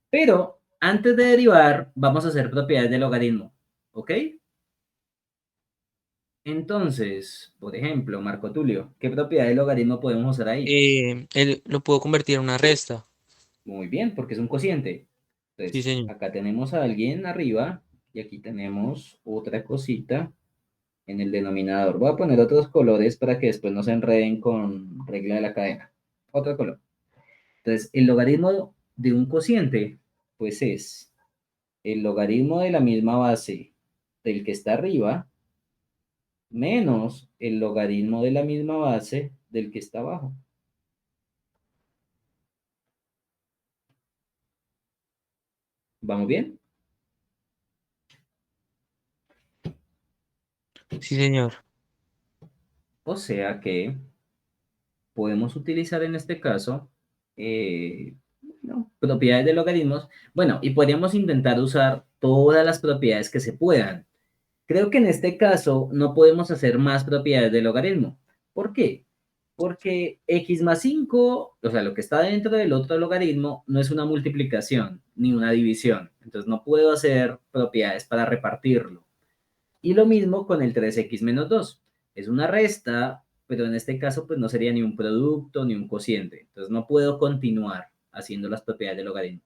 pero antes de derivar, vamos a hacer propiedades del logaritmo, ¿ok? Entonces, por ejemplo, Marco Tulio, ¿qué propiedad del logaritmo podemos usar ahí? Él lo puedo convertir en una resta. Muy bien, porque es un cociente. Sí, Entonces, señor. acá tenemos a alguien arriba y aquí tenemos otra cosita en el denominador. Voy a poner otros colores para que después no se enreden con regla de la cadena. Otro color. Entonces, el logaritmo de un cociente, pues es el logaritmo de la misma base del que está arriba menos el logaritmo de la misma base del que está abajo. ¿Vamos bien? Sí, señor. O sea que podemos utilizar en este caso propiedades de logaritmos. Bueno, y podríamos intentar usar todas las propiedades que se puedan. Creo que en este caso no podemos hacer más propiedades de logaritmo. ¿Por qué? Porque x más 5, o sea, lo que está dentro del otro logaritmo, no es una multiplicación ni una división. Entonces no puedo hacer propiedades para repartirlo. Y lo mismo con el 3x menos 2. Es una resta, pero en este caso pues no sería ni un producto ni un cociente. Entonces no puedo continuar haciendo las propiedades del logaritmo.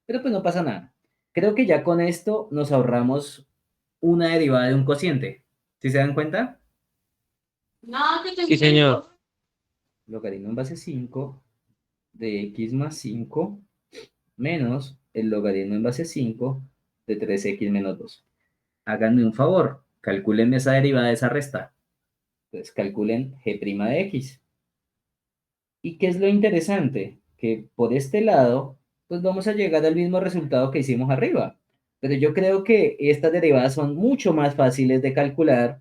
Pero pues no pasa nada. Creo que ya con esto nos ahorramos una derivada de un cociente. ¿Sí se dan cuenta? Sí, señor. Logaritmo en base 5 de x más 5 menos el logaritmo en base 5 de 3x menos 2. Háganme un favor, calculen esa derivada de esa resta. Entonces calculen g' de x. ¿Y qué es lo interesante? Que por este lado, pues vamos a llegar al mismo resultado que hicimos arriba. Pero yo creo que estas derivadas son mucho más fáciles de calcular,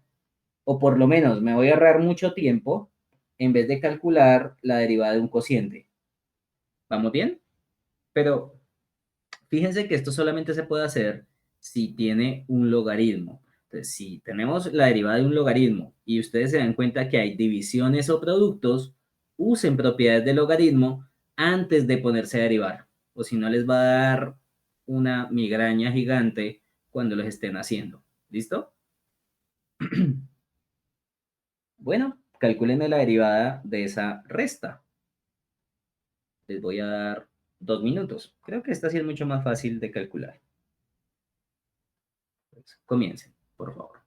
o por lo menos me voy a ahorrar mucho tiempo en vez de calcular la derivada de un cociente. ¿Vamos bien? Pero fíjense que esto solamente se puede hacer si tiene un logaritmo. Entonces, si tenemos la derivada de un logaritmo y ustedes se dan cuenta que hay divisiones o productos, usen propiedades de logaritmo antes de ponerse a derivar. O si no, les va a dar una migraña gigante cuando los estén haciendo. ¿Listo? Bueno, calculen la derivada de esa resta. Les voy a dar 2 minutos. Creo que esta sí es mucho más fácil de calcular. Pues, comiencen, por favor.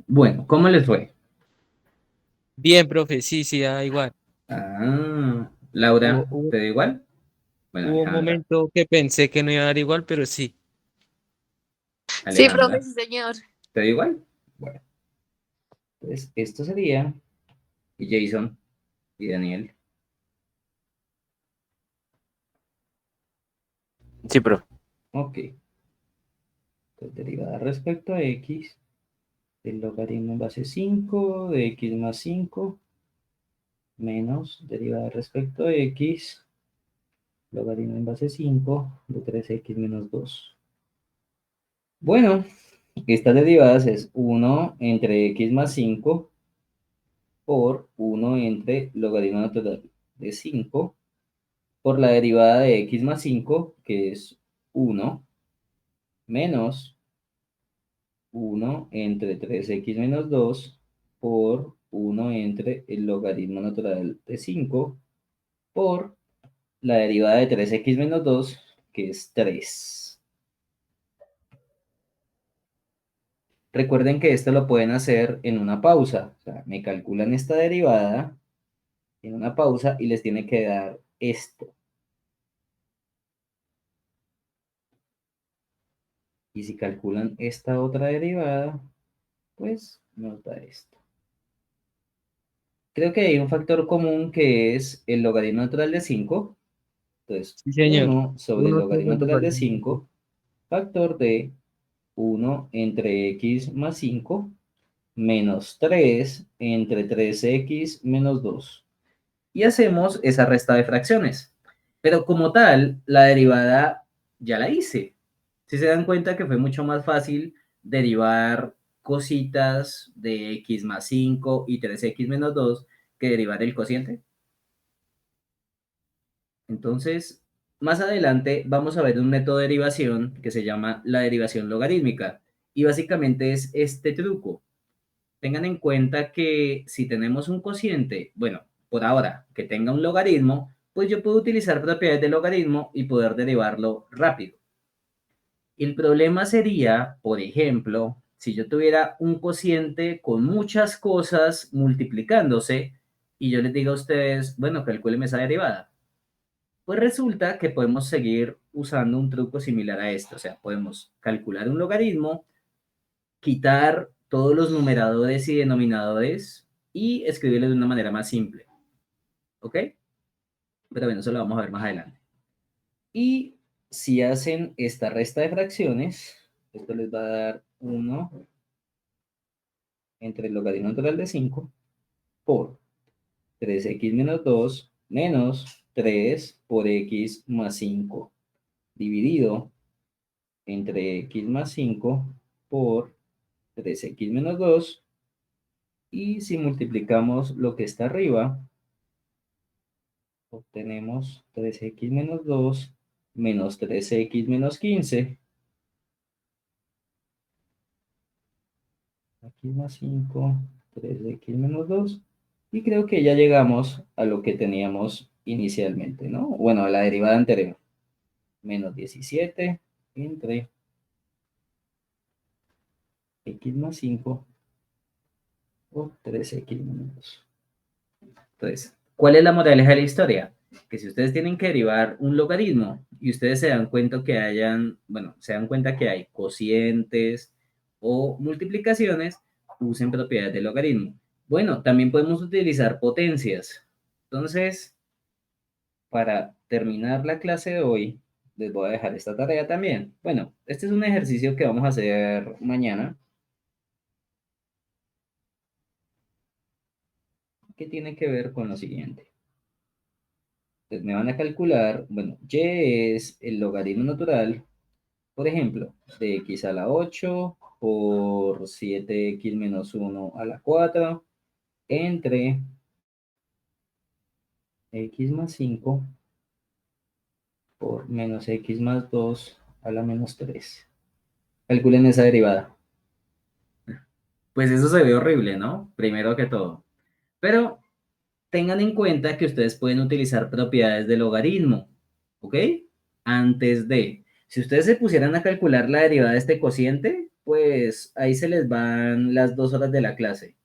Bueno, ¿cómo les fue? Bien, profe, sí, da igual. Laura, Hubo, hubo, ¿te da igual? Bueno, hubo un Alejandra. momento que pensé que no iba a dar igual, pero sí. Sí, profe, Alejandra, sí, señor. ¿te da igual? Bueno, entonces esto sería, y Jason y Daniel. Sí, profe. Ok. Entonces, derivada respecto a x, el logaritmo en base 5 de x más 5 menos derivada respecto a x, logaritmo en base 5 de 3x menos 2. Bueno, estas derivadas es 1 entre x más 5 por 1 entre logaritmo natural de 5 por la derivada de x más 5, que es 1, menos 1 entre 3x menos 2 por 1 entre el logaritmo natural de 5 por la derivada de 3x menos 2, que es 3. Recuerden que esto lo pueden hacer en una pausa. O sea, me calculan esta derivada en una pausa y les tiene que dar esto. Y si calculan esta otra derivada, pues nos da esto. Creo que hay un factor común que es el logaritmo natural de 5. Entonces, Sí, señor. 1 sobre el Uno logaritmo sobre el natural de logaritmo. 5, factor de 1 entre x más 5, menos 3 entre 3x menos 2. Y hacemos esa resta de fracciones. Pero como tal, la derivada ya la hice. Si se dan cuenta que fue mucho más fácil derivar cositas de x más 5 y 3x menos 2 que derivar el cociente. Entonces, más adelante vamos a ver un método de derivación que se llama la derivación logarítmica. Y básicamente es este truco. Tengan en cuenta que si tenemos un cociente, bueno, por ahora, que tenga un logaritmo, pues yo puedo utilizar propiedades de logaritmo y poder derivarlo rápido. El problema sería, por ejemplo, si yo tuviera un cociente con muchas cosas multiplicándose y yo les digo a ustedes, bueno, calcúlenme esa derivada. Pues resulta que podemos seguir usando un truco similar a este. O sea, podemos calcular un logaritmo, quitar todos los numeradores y denominadores y escribirlo de una manera más simple. ¿Ok? Pero bueno, eso lo vamos a ver más adelante. Y si hacen esta resta de fracciones, esto les va a dar 1 entre el logaritmo natural de 5 por 3x menos 2 menos 3 por x más 5 dividido entre x más 5 por 3x menos 2. Y si multiplicamos lo que está arriba, obtenemos 3x menos 2 menos 3x menos 15. Aquí más 5, 3x menos 2. Y creo que ya llegamos a lo que teníamos inicialmente, ¿no? Bueno, a la derivada anterior. Menos 17 entre x más 5 por 3x menos 2. Entonces, ¿cuál es la moraleja de la historia? Que si ustedes tienen que derivar un logaritmo y ustedes se dan cuenta que se dan cuenta que hay cocientes o multiplicaciones, usen propiedades del logaritmo. Bueno, también podemos utilizar potencias. Entonces, para terminar la clase de hoy, les voy a dejar esta tarea también. Bueno, este es un ejercicio que vamos a hacer mañana, que tiene que ver con lo siguiente. Entonces me van a calcular, bueno, y es el logaritmo natural, por ejemplo, de x a la 8 por 7x menos 1 a la 4 entre x más 5 por menos x más 2 a la menos 3. Calculen esa derivada. Pues eso se ve horrible, ¿no? Primero que todo. Pero tengan en cuenta que ustedes pueden utilizar propiedades de logaritmo, ¿ok? Antes de, si ustedes se pusieran a calcular la derivada de este cociente, pues ahí se les van las 2 horas de la clase.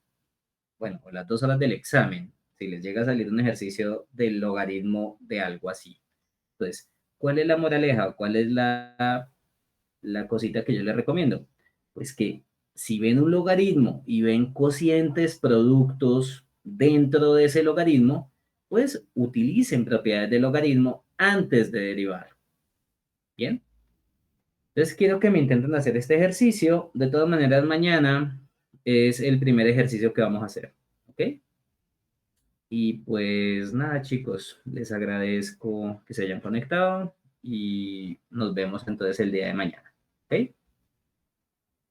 Bueno, o las 2 horas del examen, si les llega a salir un ejercicio del logaritmo de algo así. Entonces, ¿cuál es la moraleja o cuál es la cosita que yo les recomiendo? Pues que si ven un logaritmo y ven cocientes, productos dentro de ese logaritmo, pues utilicen propiedades del logaritmo antes de derivar. ¿Bien? Entonces quiero que me intenten hacer este ejercicio. De todas maneras, mañana es el primer ejercicio que vamos a hacer. ¿Ok? Y pues nada, chicos, les agradezco que se hayan conectado y nos vemos entonces el día de mañana. ¿Ok?